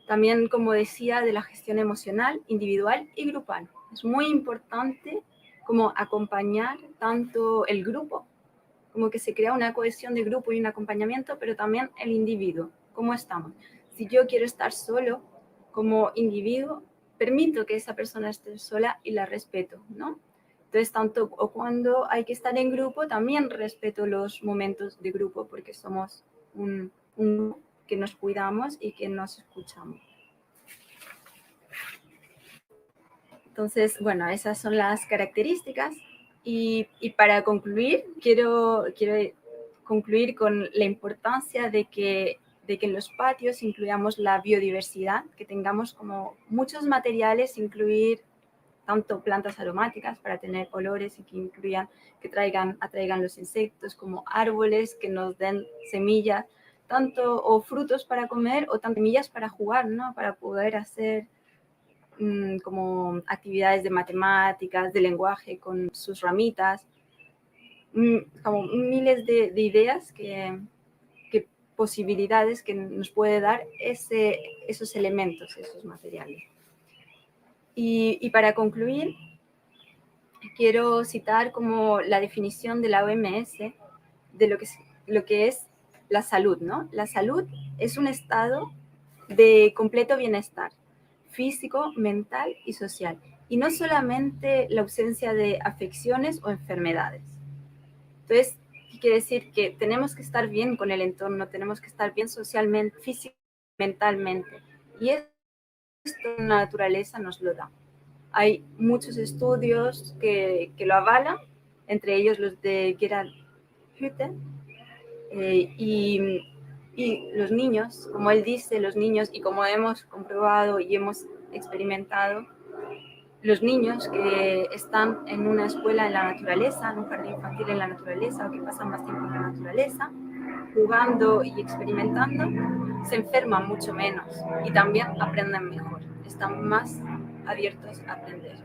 También, como decía, de la gestión emocional, individual y grupal. Es muy importante como acompañar tanto el grupo, como que se crea una cohesión de grupo y un acompañamiento, pero también el individuo, cómo estamos. Si yo quiero estar solo como individuo, permito que esa persona esté sola y la respeto, ¿no? Entonces, tanto o cuando hay que estar en grupo, también respeto los momentos de grupo, porque somos un grupo que nos cuidamos y que nos escuchamos. Entonces, bueno, esas son las características. Y para concluir, quiero concluir con la importancia de que en los patios incluyamos la biodiversidad, que tengamos como muchos materiales, incluir tanto plantas aromáticas para tener olores y que atraigan los insectos, como árboles que nos den semillas, tanto o frutos para comer o tanto semillas para jugar, ¿no? Para poder hacer como actividades de matemáticas, de lenguaje con sus ramitas, como miles de ideas que posibilidades que nos puede dar esos elementos, esos materiales. Y para concluir, quiero citar como la definición de la OMS de lo que es la salud, ¿no? La salud es un estado de completo bienestar físico, mental y social, y no solamente la ausencia de afecciones o enfermedades. Entonces, ¿qué quiere decir? Que tenemos que estar bien con el entorno, tenemos que estar bien socialmente, físicamente, mentalmente, y esto la naturaleza nos lo da. Hay muchos estudios que lo avalan, entre ellos los de Gerald Hüther, y los niños, como él dice, los niños, y como hemos comprobado y hemos experimentado, los niños que están en una escuela en la naturaleza, en un jardín infantil en la naturaleza, o que pasan más tiempo en la naturaleza, jugando y experimentando, se enferman mucho menos y también aprenden mejor, están más abiertos a aprender.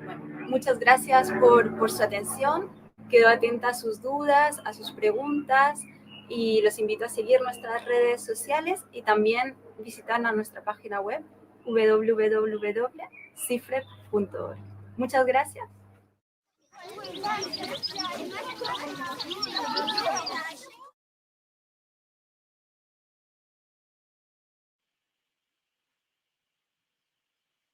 Bueno, muchas gracias por su atención, quedo atenta a sus dudas, a sus preguntas, y los invito a seguir nuestras redes sociales y también visitar a nuestra página web www.cifrep.org. Muchas gracias.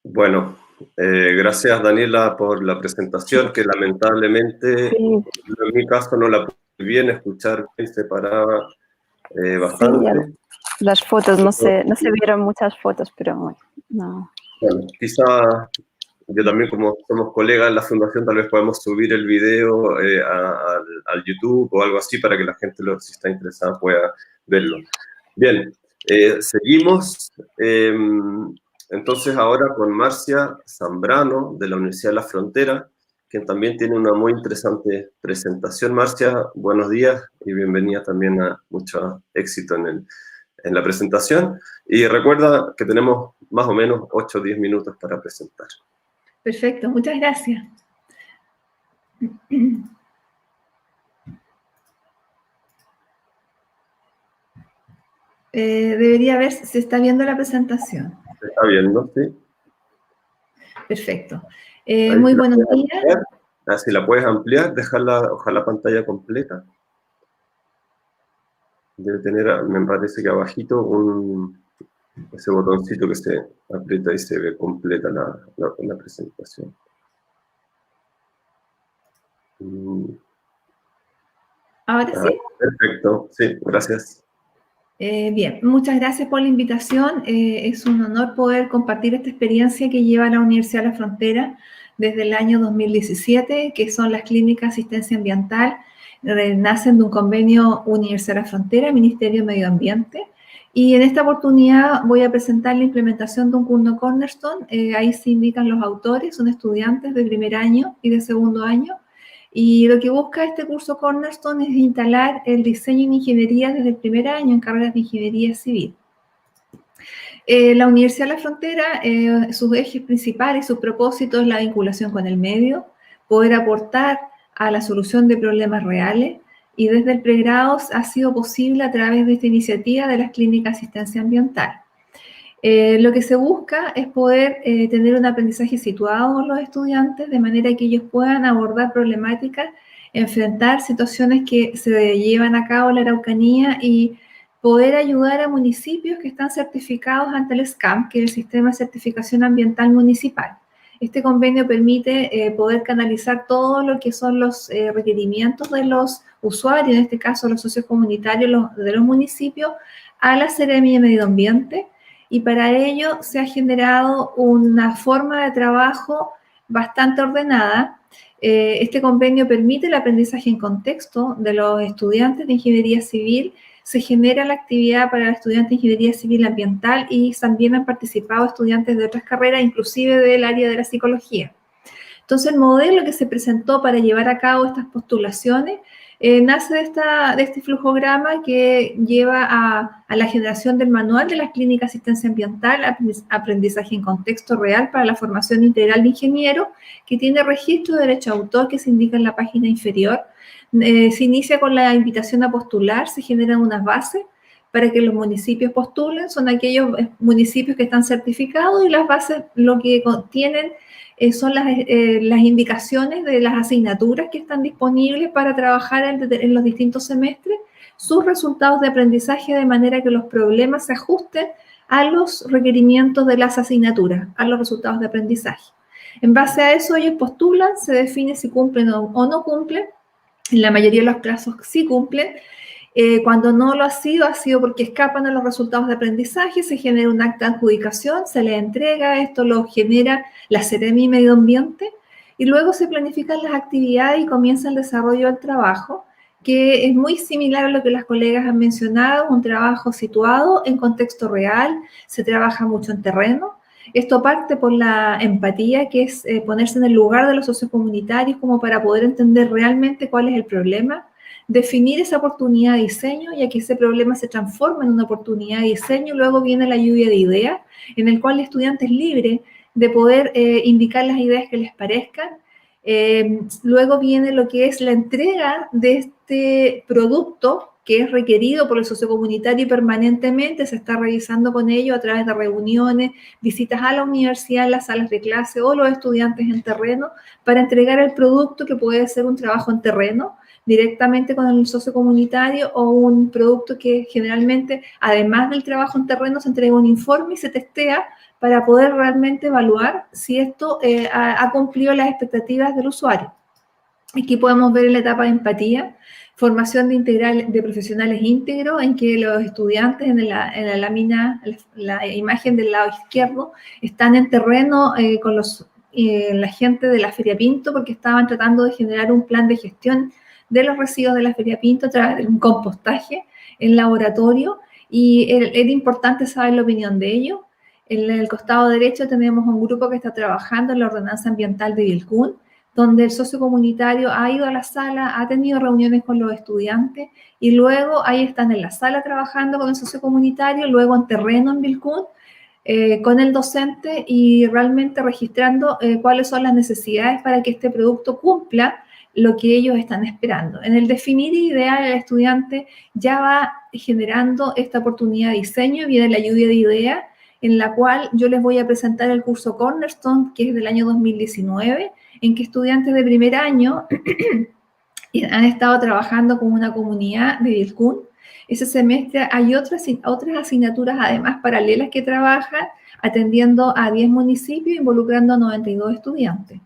Bueno, gracias Daniela por la presentación, que lamentablemente Sí, en mi caso no la pude bien escuchar, separaba bastante. sí, las fotos, no se vieron muchas fotos, pero bueno, no. Bueno, quizá yo también, como somos colegas en la fundación, tal vez podamos subir el video al YouTube o algo así para que la gente, si está interesada, pueda verlo. Bien, seguimos. Entonces ahora con Marcia Zambrano, de la Universidad de La Frontera, quien también tiene una muy interesante presentación. Marcia, buenos días y bienvenida también, a mucho éxito en la presentación. Y recuerda que tenemos más o menos 8 o 10 minutos para presentar. Perfecto, muchas gracias. Debería ver si se está viendo la presentación. ¿Se está viendo? Sí. Perfecto. Muy buenos días. Si la puedes ampliar, dejarla, ojalá pantalla completa. Debe tener, me parece que abajito, ese botoncito que se aprieta y se ve completa la presentación. ¿Ahora sí? Perfecto, sí, gracias. Bien, muchas gracias por la invitación. Es un honor poder compartir esta experiencia que lleva la Universidad de La Frontera desde el año 2017, que son las clínicas de asistencia ambiental. Nacen de un convenio Universidad de La Frontera, Ministerio de Medio Ambiente. Y en esta oportunidad voy a presentar la implementación de un curso Cornerstone. Ahí se indican los autores, son estudiantes de primer año y de segundo año. Y lo que busca este curso Cornerstone es instalar el diseño en ingeniería desde el primer año en carreras de ingeniería civil. La Universidad de La Frontera, sus ejes principales y sus propósitos es la vinculación con el medio, poder aportar a la solución de problemas reales, y desde el pregrado ha sido posible a través de esta iniciativa de las clínicas de asistencia ambiental. Lo que se busca es poder tener un aprendizaje situado en los estudiantes de manera que ellos puedan abordar problemáticas, enfrentar situaciones que se llevan a cabo en la Araucanía y poder ayudar a municipios que están certificados ante el SCAM, que es el Sistema de Certificación Ambiental Municipal. Este convenio permite poder canalizar todo lo que son los requerimientos de los usuarios, en este caso los socios comunitarios de los municipios, a la Seremia de Medio Ambiente. Y para ello se ha generado una forma de trabajo bastante ordenada. Este convenio permite el aprendizaje en contexto de los estudiantes de ingeniería civil. Se genera la actividad para los estudiantes de ingeniería civil ambiental y también han participado estudiantes de otras carreras, inclusive del área de la psicología. Entonces, el modelo que se presentó para llevar a cabo estas postulaciones nace de este flujograma que lleva a la generación del manual de las clínicas de asistencia ambiental, aprendizaje en contexto real para la formación integral de ingeniero, que tiene registro de derecho de autor que se indica en la página inferior. Se inicia con la invitación a postular, se generan unas bases para que los municipios postulen, son aquellos municipios que están certificados, y las bases lo que contienen son las indicaciones de las asignaturas que están disponibles para trabajar en los distintos semestres, sus resultados de aprendizaje, de manera que los problemas se ajusten a los requerimientos de las asignaturas, a los resultados de aprendizaje. En base a eso ellos postulan, se define si cumplen o no cumplen. En la mayoría de los casos sí cumplen. Cuando no lo ha sido porque escapan a los resultados de aprendizaje, se genera un acta de adjudicación, se le entrega, esto lo genera la Seremi Medio Ambiente, y luego se planifican las actividades y comienza el desarrollo del trabajo, que es muy similar a lo que las colegas han mencionado, un trabajo situado en contexto real, se trabaja mucho en terreno. Esto parte por la empatía, que es ponerse en el lugar de los socios comunitarios como para poder entender realmente cuál es el problema, definir esa oportunidad de diseño, y que ese problema se transforma en una oportunidad de diseño. Luego viene la lluvia de ideas, en el cual el estudiante es libre de poder indicar las ideas que les parezcan. Luego viene lo que es la entrega de este producto, que es requerido por el socio comunitario, y permanentemente se está revisando con ellos a través de reuniones, visitas a la universidad, las salas de clase o los estudiantes en terreno, para entregar el producto, que puede ser un trabajo en terreno directamente con el socio comunitario, o un producto que generalmente, además del trabajo en terreno, se entrega un informe y se testea para poder realmente evaluar si esto ha cumplido las expectativas del usuario. Aquí podemos ver en la etapa de empatía, formación de profesionales íntegros, en que los estudiantes en la lámina, la imagen del lado izquierdo, están en terreno con la gente de la Feria Pinto, porque estaban tratando de generar un plan de gestión de los residuos de la Feria Pinto a través de un compostaje en laboratorio, y era importante saber la opinión de ellos. En el costado derecho tenemos un grupo que está trabajando en la ordenanza ambiental de Vilcún, donde el socio comunitario ha ido a la sala, ha tenido reuniones con los estudiantes, y luego ahí están en la sala trabajando con el socio comunitario, luego en terreno en Vilcún, con el docente, y realmente registrando cuáles son las necesidades para que este producto cumpla lo que ellos están esperando. En el definir ideas, el estudiante ya va generando esta oportunidad de diseño, viene la lluvia de ideas, en la cual yo les voy a presentar el curso Cornerstone, que es del año 2019, en que estudiantes de primer año han estado trabajando con una comunidad de Vilcún. Ese semestre hay otras asignaturas además paralelas que trabajan atendiendo a 10 municipios, involucrando a 92 estudiantes.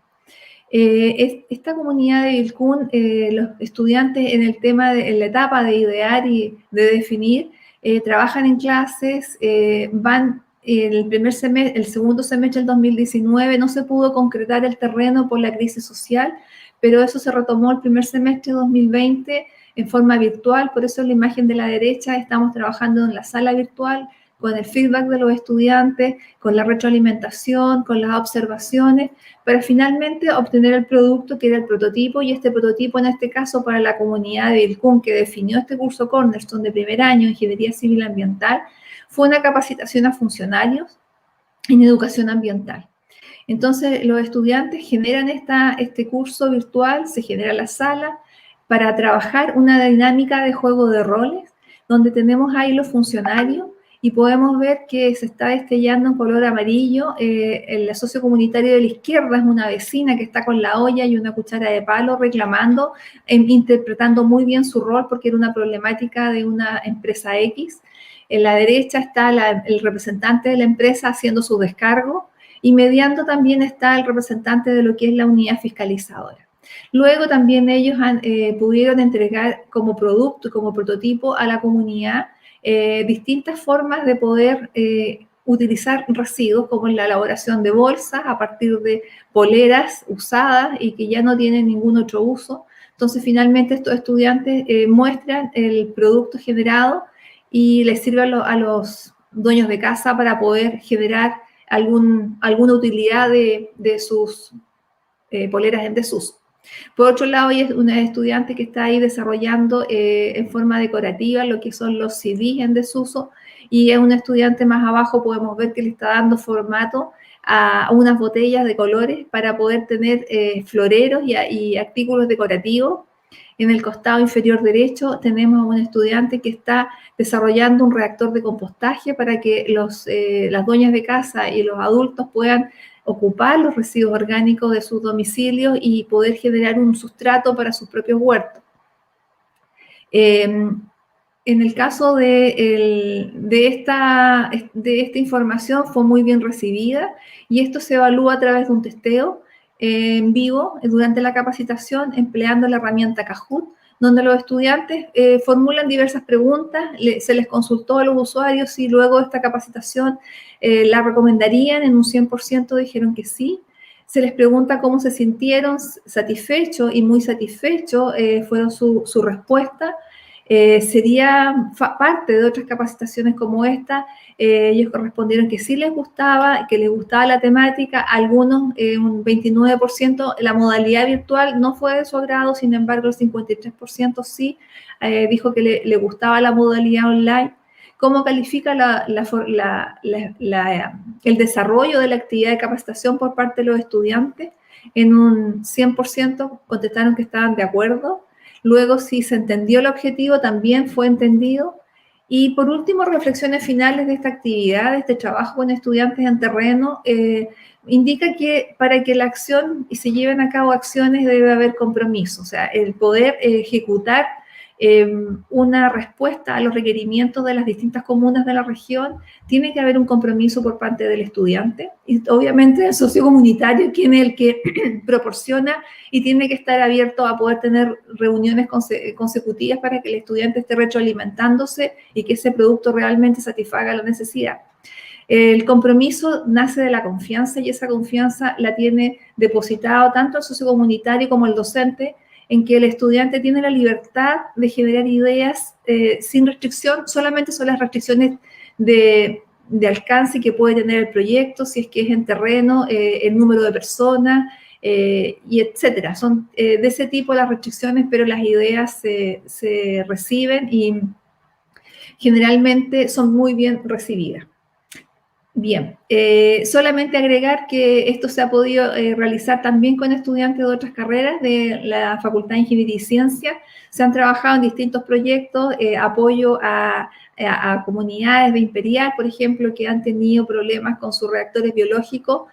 Esta comunidad de Vilcún, los estudiantes en la etapa de idear y de definir, trabajan en clases, van el segundo semestre del 2019, no se pudo concretar el terreno por la crisis social, pero eso se retomó el primer semestre de 2020 en forma virtual. Por eso en la imagen de la derecha estamos trabajando en la sala virtual, con el feedback de los estudiantes, con la retroalimentación, con las observaciones, para finalmente obtener el producto que era el prototipo. Y este prototipo, en este caso, para la comunidad de Vilcún, que definió este curso Cornerstone de primer año, Ingeniería Civil Ambiental, fue una capacitación a funcionarios en educación ambiental. Entonces, los estudiantes generan este curso virtual, se genera la sala para trabajar una dinámica de juego de roles, donde tenemos ahí los funcionarios, y podemos ver que se está destellando en color amarillo. El socio comunitario de la izquierda es una vecina que está con la olla y una cuchara de palo reclamando, interpretando muy bien su rol, porque era una problemática de una empresa X. En la derecha está el representante de la empresa haciendo su descargo, y mediando también está el representante de lo que es la unidad fiscalizadora. Luego también ellos pudieron entregar como producto, como prototipo a la comunidad, distintas formas de poder utilizar residuos, como en la elaboración de bolsas a partir de poleras usadas y que ya no tienen ningún otro uso. Entonces, finalmente, estos estudiantes muestran el producto generado y les sirve a los dueños de casa para poder generar alguna utilidad de sus poleras en desuso. Por otro lado, ella es una estudiante que está ahí desarrollando en forma decorativa lo que son los CDs en desuso, y es una estudiante más abajo, podemos ver que le está dando formato a unas botellas de colores para poder tener floreros y artículos decorativos. En el costado inferior derecho tenemos a un estudiante que está desarrollando un reactor de compostaje para que las dueñas de casa y los adultos puedan ocupar los residuos orgánicos de sus domicilios y poder generar un sustrato para sus propios huertos. En el caso de esta información fue muy bien recibida, y esto se evalúa a través de un testeo en vivo durante la capacitación empleando la herramienta Kahoot, donde los estudiantes formulan diversas preguntas, se les consultó a los usuarios si luego de esta capacitación la recomendarían. En un 100% dijeron que sí. Se les pregunta cómo se sintieron, satisfechos y muy satisfechos fueron su respuesta. Sería parte de otras capacitaciones como esta. Ellos respondieron que sí les gustaba, que les gustaba la temática. Algunos, un 29%, la modalidad virtual no fue de su agrado, sin embargo el 53% sí dijo que le gustaba la modalidad online. ¿Cómo califica el desarrollo de la actividad de capacitación por parte de los estudiantes? En un 100% contestaron que estaban de acuerdo. Luego, si se entendió el objetivo, también fue entendido. Y por último, reflexiones finales de esta actividad, de este trabajo con estudiantes en terreno, indica que para que la acción y se lleven a cabo acciones debe haber compromiso, o sea, el poder ejecutar una respuesta a los requerimientos de las distintas comunas de la región. Tiene que haber un compromiso por parte del estudiante y obviamente el socio comunitario, quien es el que proporciona y tiene que estar abierto a poder tener reuniones consecutivas para que el estudiante esté retroalimentándose y que ese producto realmente satisfaga la necesidad. El compromiso nace de la confianza, y esa confianza la tiene depositado tanto el socio comunitario como el docente, en que el estudiante tiene la libertad de generar ideas sin restricción. Solamente son las restricciones de alcance que puede tener el proyecto, si es que es en terreno, el número de personas, y etcétera. Son de ese tipo las restricciones, pero las ideas se reciben y generalmente son muy bien recibidas. Bien, solamente agregar que esto se ha podido realizar también con estudiantes de otras carreras de la Facultad de Ingeniería y Ciencia. Se han trabajado en distintos proyectos, apoyo a comunidades de Imperial, por ejemplo, que han tenido problemas con sus reactores biológicos.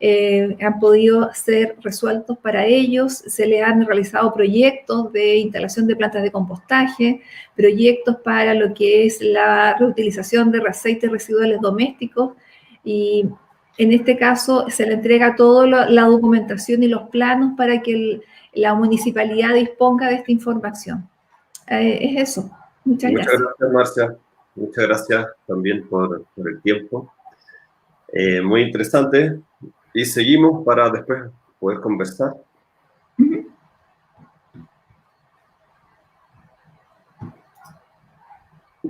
Han podido ser resueltos para ellos. Se les han realizado proyectos de instalación de plantas de compostaje, proyectos para lo que es la reutilización de aceites residuales domésticos, y en este caso se le entrega toda la documentación y los planos para que la municipalidad disponga de esta información. Es eso. Muchas gracias. Muchas gracias, Marcia. Muchas gracias también por el tiempo. Muy interesante. Y seguimos para después poder conversar.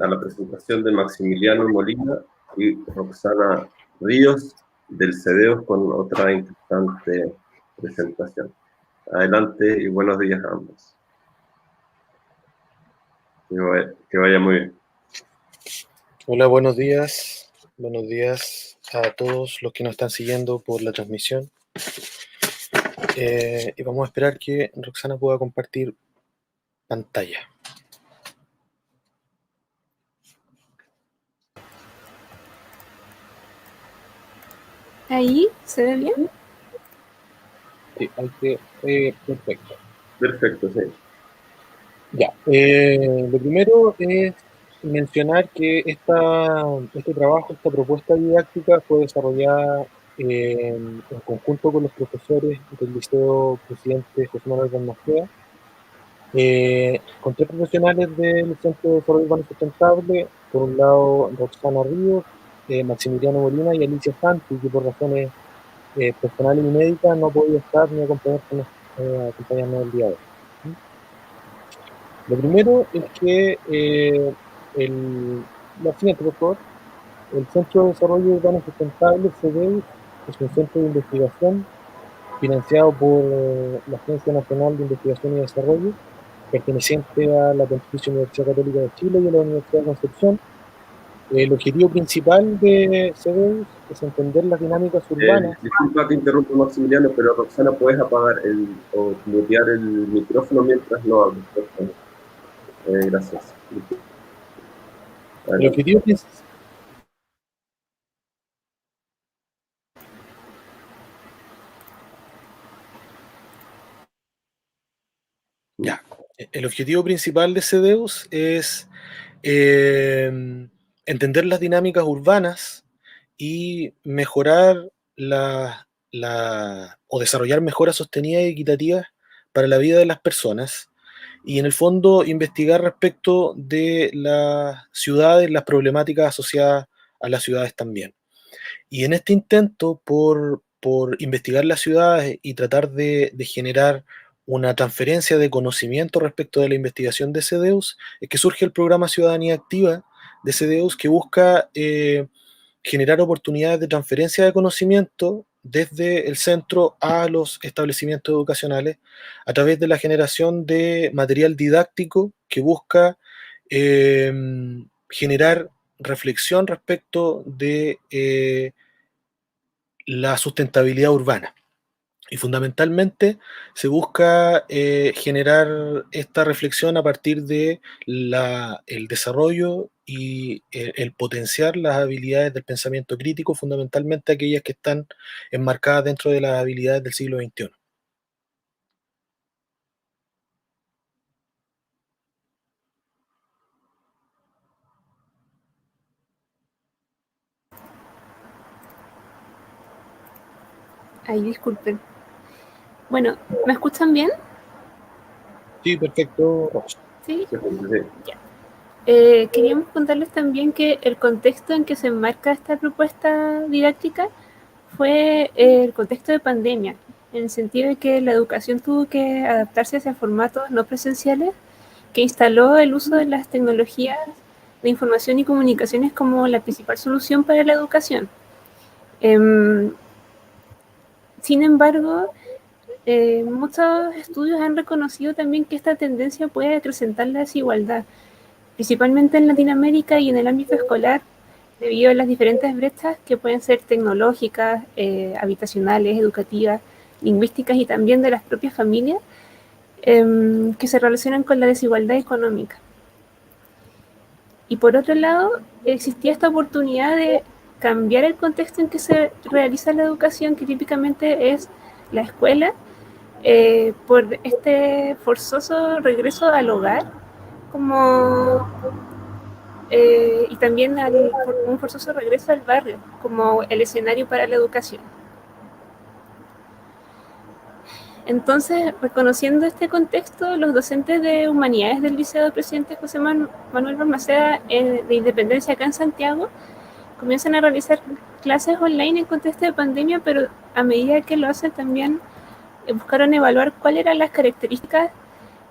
A la presentación de Maximiliano Molina y Roxana Ríos del CEDEOS con otra interesante presentación. Adelante y buenos días a ambos. Que vaya muy bien. Hola, buenos días. Buenos días a todos los que nos están siguiendo por la transmisión. Y vamos a esperar que Roxana pueda compartir pantalla. ¿Ahí se ve bien? Sí, perfecto. Perfecto, sí. Ya. Lo primero es mencionar que este trabajo, esta propuesta didáctica fue desarrollada en conjunto con los profesores del Liceo Presidente José Manuel Balmaceda, con 3 profesionales del Centro de Desarrollo Urbano Sustentable, por un lado Roxana Ríos, Maximiliano Molina y Alicia Santi, que por razones personales y médicas no podía estar ni acompañarnos el día de hoy. Lo primero es que la siguiente, por favor. El Centro de Desarrollo Urbano Sustentable, CEDEUS, es un centro de investigación financiado por la Agencia Nacional de Investigación y Desarrollo, perteneciente a la Pontificia Universidad Católica de Chile y a la Universidad de Concepción. El objetivo principal de CEDEUS es entender las dinámicas urbanas. Disculpa que interrumpa, Maximiliano, pero Roxana, ¿puedes apagar o mutear el micrófono mientras lo hablas, por favor? Gracias. El objetivo principal. Ya. El objetivo principal de CEDEUS es entender las dinámicas urbanas y mejorar o desarrollar mejoras sostenidas y equitativas para la vida de las personas, y en el fondo investigar respecto de las ciudades, las problemáticas asociadas a las ciudades también. Y en este intento por investigar las ciudades y tratar de generar una transferencia de conocimiento respecto de la investigación de CEDEUS, es que surge el programa Ciudadanía Activa de CEDEUS, que busca generar oportunidades de transferencia de conocimiento desde el centro a los establecimientos educacionales a través de la generación de material didáctico que busca generar reflexión respecto de la sustentabilidad urbana. Y fundamentalmente se busca generar esta reflexión a partir de el desarrollo y el potenciar las habilidades del pensamiento crítico, fundamentalmente aquellas que están enmarcadas dentro de las habilidades del siglo XXI. Ay, disculpen. Bueno, ¿me escuchan bien? Sí, perfecto. Sí. Sí. Ya. Queríamos contarles también que el contexto en que se enmarca esta propuesta didáctica fue el contexto de pandemia, en el sentido de que la educación tuvo que adaptarse hacia formatos no presenciales, que instaló el uso de las tecnologías de información y comunicaciones como la principal solución para la educación. Sin embargo, muchos estudios han reconocido también que esta tendencia puede acrecentar la desigualdad, principalmente en Latinoamérica y en el ámbito escolar, debido a las diferentes brechas que pueden ser tecnológicas, habitacionales, educativas, lingüísticas y también de las propias familias, que se relacionan con la desigualdad económica. Y por otro lado, existía esta oportunidad de cambiar el contexto en que se realiza la educación, que típicamente es la escuela, por este forzoso regreso al hogar, y también un forzoso regreso al barrio, como el escenario para la educación. Entonces, reconociendo este contexto, los docentes de Humanidades del Liceo Presidente José Manuel Balmaceda de Independencia acá en Santiago comienzan a realizar clases online en contexto de pandemia, pero a medida que lo hacen también buscaron evaluar cuáles eran las características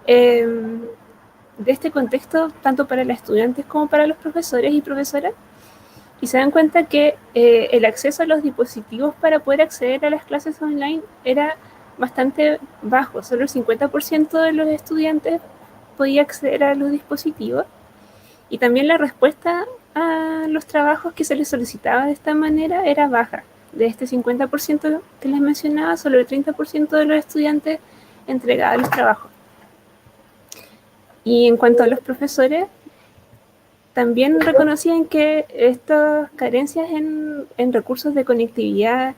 de este contexto, tanto para los estudiantes como para los profesores y profesoras, y se dan cuenta que el acceso a los dispositivos para poder acceder a las clases online era bastante bajo. Solo el 50% de los estudiantes podía acceder a los dispositivos, y también la respuesta a los trabajos que se les solicitaba de esta manera era baja. De este 50% que les mencionaba, solo el 30% de los estudiantes entregaba los trabajos. Y en cuanto a los profesores, también reconocían que estas carencias en recursos de conectividad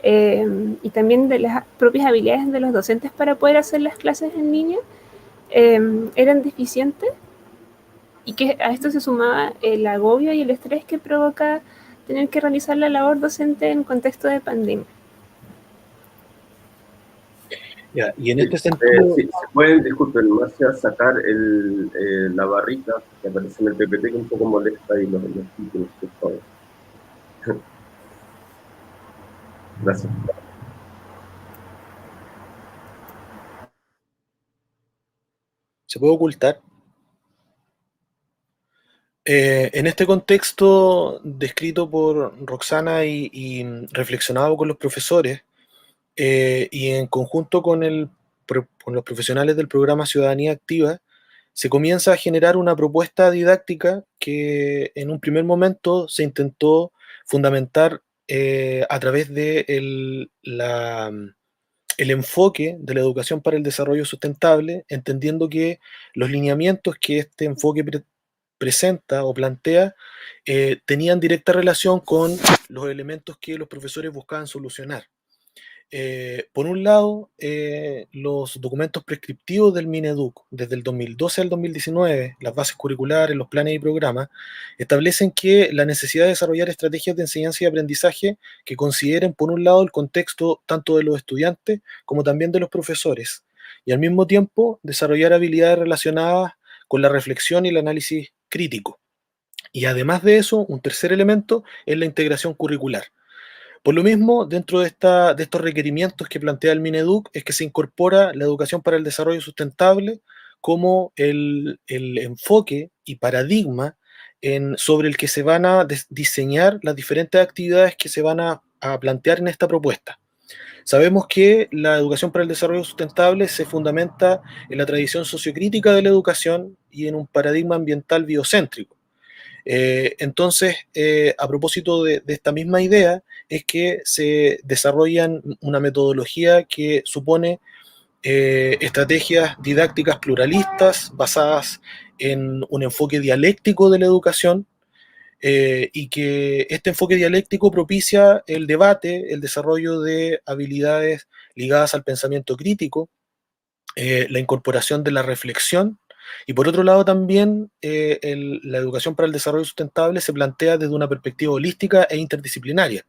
y también de las propias habilidades de los docentes para poder hacer las clases en línea eran deficientes, y que a esto se sumaba el agobio y el estrés que provoca tener que realizar la labor docente en contexto de pandemia. Ya, y en este sentido... sí, se pueden, disculpen, Marcia, sacar la barrita que aparece en el PPT, que un poco molesta, y los títulos, por favor. Gracias. ¿Se puede ocultar? En este contexto descrito por Roxana y reflexionado con los profesores, y en conjunto con los profesionales del programa Ciudadanía Activa, se comienza a generar una propuesta didáctica que en un primer momento se intentó fundamentar a través de el enfoque de la educación para el desarrollo sustentable, entendiendo que los lineamientos que este enfoque presenta o plantea tenían directa relación con los elementos que los profesores buscaban solucionar. Por un lado, los documentos prescriptivos del Mineduc, desde el 2012 al 2019, las bases curriculares, los planes y programas, establecen que la necesidad de desarrollar estrategias de enseñanza y aprendizaje que consideren, por un lado, el contexto tanto de los estudiantes como también de los profesores, y al mismo tiempo desarrollar habilidades relacionadas con la reflexión y el análisis crítico. Y además de eso, un tercer elemento es la integración curricular. Por lo mismo, dentro de estos requerimientos que plantea el Mineduc, es que se incorpora la educación para el desarrollo sustentable como el enfoque y paradigma sobre el que se van a diseñar las diferentes actividades que se van a plantear en esta propuesta. Sabemos que la educación para el desarrollo sustentable se fundamenta en la tradición sociocrítica de la educación y en un paradigma ambiental biocéntrico. Entonces, a propósito de esta misma idea, es que se desarrollan una metodología que supone estrategias didácticas pluralistas basadas en un enfoque dialéctico de la educación, y que este enfoque dialéctico propicia el debate, el desarrollo de habilidades ligadas al pensamiento crítico, la incorporación de la reflexión. Y por otro lado también la educación para el desarrollo sustentable se plantea desde una perspectiva holística e interdisciplinaria.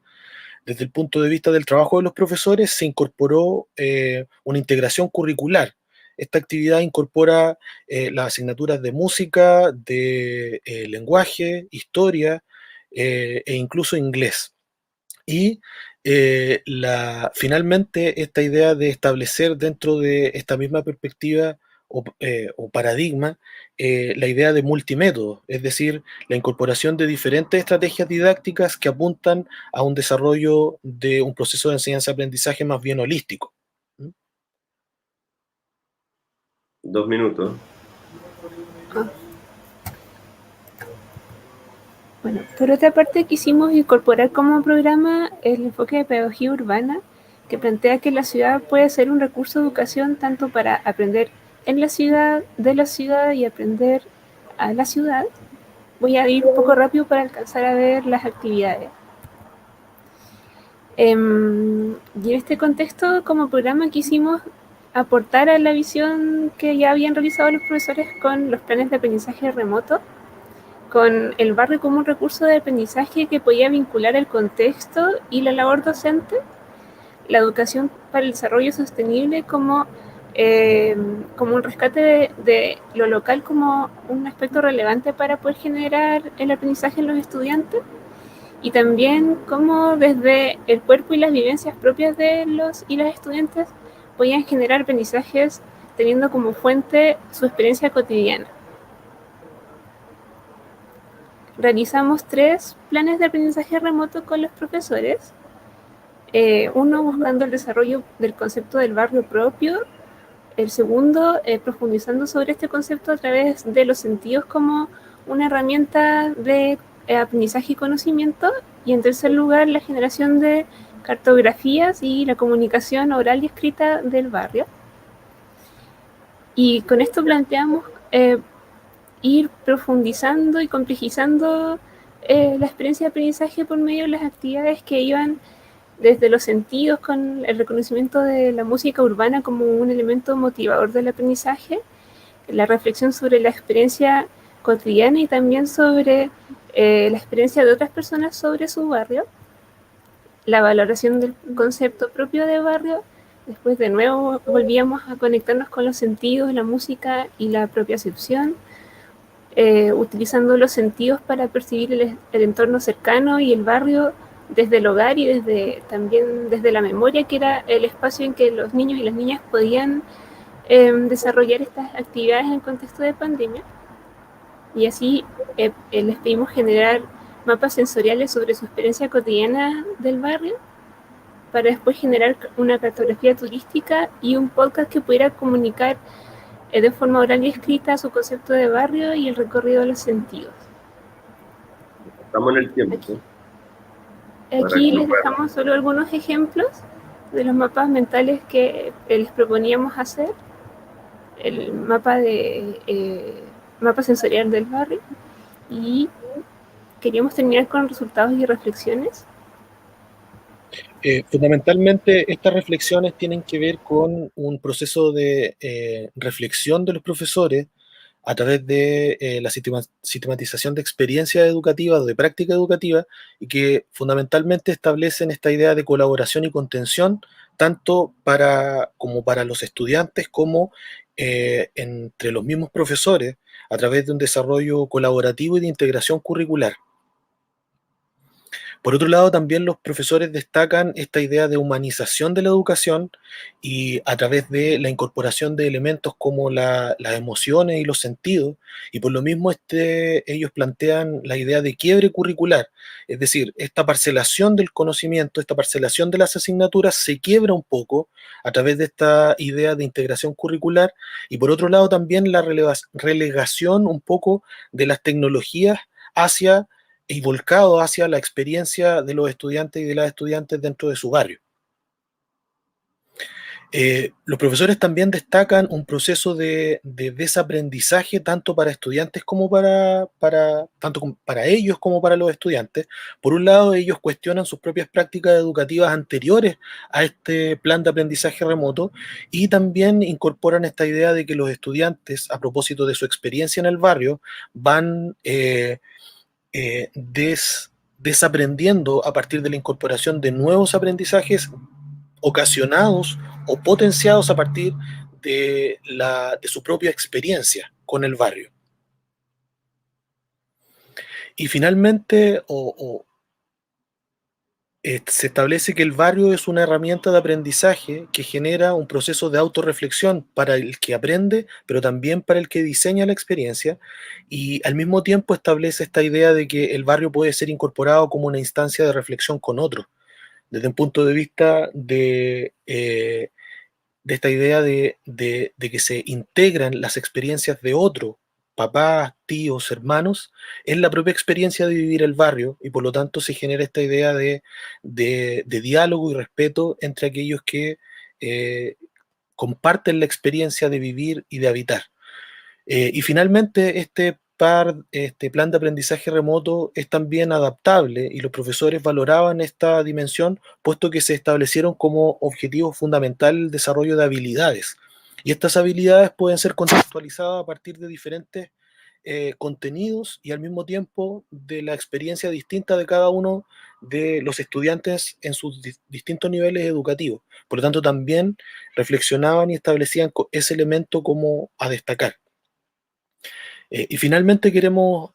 Desde el punto de vista del trabajo de los profesores se incorporó una integración curricular. Esta actividad incorpora las asignaturas de música, de lenguaje, historia e incluso inglés. Y finalmente esta idea de establecer dentro de esta misma perspectiva o paradigma, la idea de multimétodo, es decir, la incorporación de diferentes estrategias didácticas que apuntan a un desarrollo de un proceso de enseñanza-aprendizaje más bien holístico. 2 minutos. Bueno, por otra parte quisimos incorporar como programa el enfoque de pedagogía urbana, que plantea que la ciudad puede ser un recurso de educación tanto para aprender en la ciudad, de la ciudad y aprender a la ciudad. Voy a ir un poco rápido para alcanzar a ver las actividades. Y en este contexto, como programa, quisimos aportar a la visión que ya habían realizado los profesores con los planes de aprendizaje remoto, con el barrio como un recurso de aprendizaje que podía vincular el contexto y la labor docente, la educación para el desarrollo sostenible como un rescate de lo local como un aspecto relevante para poder generar el aprendizaje en los estudiantes, y también cómo desde el cuerpo y las vivencias propias de los y las estudiantes podían generar aprendizajes teniendo como fuente su experiencia cotidiana. Realizamos 3 planes de aprendizaje remoto con los profesores, uno buscando el desarrollo del concepto del barrio propio, el segundo profundizando sobre este concepto a través de los sentidos como una herramienta de aprendizaje y conocimiento, y en tercer lugar la generación de cartografías y la comunicación oral y escrita del barrio. Y con esto planteamos ir profundizando y complejizando la experiencia de aprendizaje por medio de las actividades que iban desde los sentidos, con el reconocimiento de la música urbana como un elemento motivador del aprendizaje, la reflexión sobre la experiencia cotidiana y también sobre la experiencia de otras personas sobre su barrio, la valoración del concepto propio de barrio. Después de nuevo volvíamos a conectarnos con los sentidos, la música y la propiocepción, utilizando los sentidos para percibir el entorno cercano y el barrio desde el hogar y también desde la memoria, que era el espacio en que los niños y las niñas podían desarrollar estas actividades en contexto de pandemia. Y así les pedimos generar mapas sensoriales sobre su experiencia cotidiana del barrio, para después generar una cartografía turística y un podcast que pudiera comunicar de forma oral y escrita su concepto de barrio y el recorrido de los sentidos. Estamos en el tiempo. Aquí les dejamos solo algunos ejemplos de los mapas mentales que les proponíamos hacer. El mapa sensorial del barrio, y queríamos terminar con resultados y reflexiones. Fundamentalmente, estas reflexiones tienen que ver con un proceso de reflexión de los profesores a través de la sistematización de experiencias educativas o de práctica educativa, y que fundamentalmente establecen esta idea de colaboración y contención, tanto como para los estudiantes como entre los mismos profesores, a través de un desarrollo colaborativo y de integración curricular. Por otro lado, también los profesores destacan esta idea de humanización de la educación, y a través de la incorporación de elementos como las emociones y los sentidos, y por lo mismo ellos plantean la idea de quiebre curricular, es decir, esta parcelación del conocimiento, esta parcelación de las asignaturas se quiebra un poco a través de esta idea de integración curricular, y por otro lado también la relegación un poco de las tecnologías y volcado hacia la experiencia de los estudiantes y de las estudiantes dentro de su barrio. Los profesores también destacan un proceso de desaprendizaje tanto para estudiantes como tanto para ellos como para los estudiantes. Por un lado, ellos cuestionan sus propias prácticas educativas anteriores a este plan de aprendizaje remoto, y también incorporan esta idea de que los estudiantes, a propósito de su experiencia en el barrio, van desaprendiendo a partir de la incorporación de nuevos aprendizajes ocasionados o potenciados a partir de su propia experiencia con el barrio. Y finalmente, se establece que el barrio es una herramienta de aprendizaje que genera un proceso de autorreflexión para el que aprende, pero también para el que diseña la experiencia, y al mismo tiempo establece esta idea de que el barrio puede ser incorporado como una instancia de reflexión con otros, desde un punto de vista de esta idea de que se integran las experiencias de otro, papás, tíos, hermanos, en la propia experiencia de vivir el barrio, y por lo tanto se genera esta idea de diálogo y respeto entre aquellos que comparten la experiencia de vivir y de habitar. Y finalmente, este plan de aprendizaje remoto es también adaptable, y los profesores valoraban esta dimensión, puesto que se establecieron como objetivo fundamental el desarrollo de habilidades. Y estas habilidades pueden ser contextualizadas a partir de diferentes contenidos, y al mismo tiempo de la experiencia distinta de cada uno de los estudiantes en sus distintos niveles educativos. Por lo tanto, también reflexionaban y establecían ese elemento como a destacar. Y finalmente queremos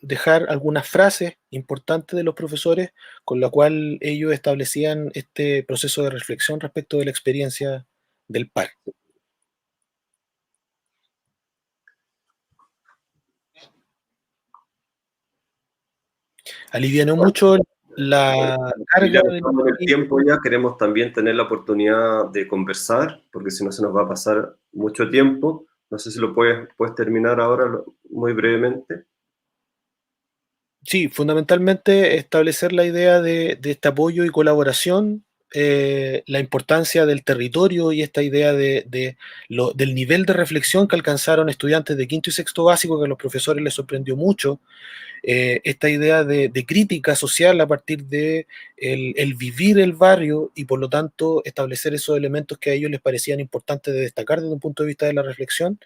dejar algunas frases importantes de los profesores con la cual ellos establecían este proceso de reflexión respecto de la experiencia del par. Alivianó mucho la carga en el tiempo ya, queremos también tener la oportunidad de conversar, porque si no se nos va a pasar mucho tiempo. No sé si lo puedes terminar ahora muy brevemente. Sí, fundamentalmente establecer la idea de este apoyo y colaboración, la importancia del territorio y esta idea del nivel de reflexión que alcanzaron estudiantes de quinto y sexto básico, que a los profesores les sorprendió mucho. Esta idea de crítica social a partir de el vivir el barrio, y por lo tanto establecer esos elementos que a ellos les parecían importantes de destacar desde un punto de vista de la reflexión.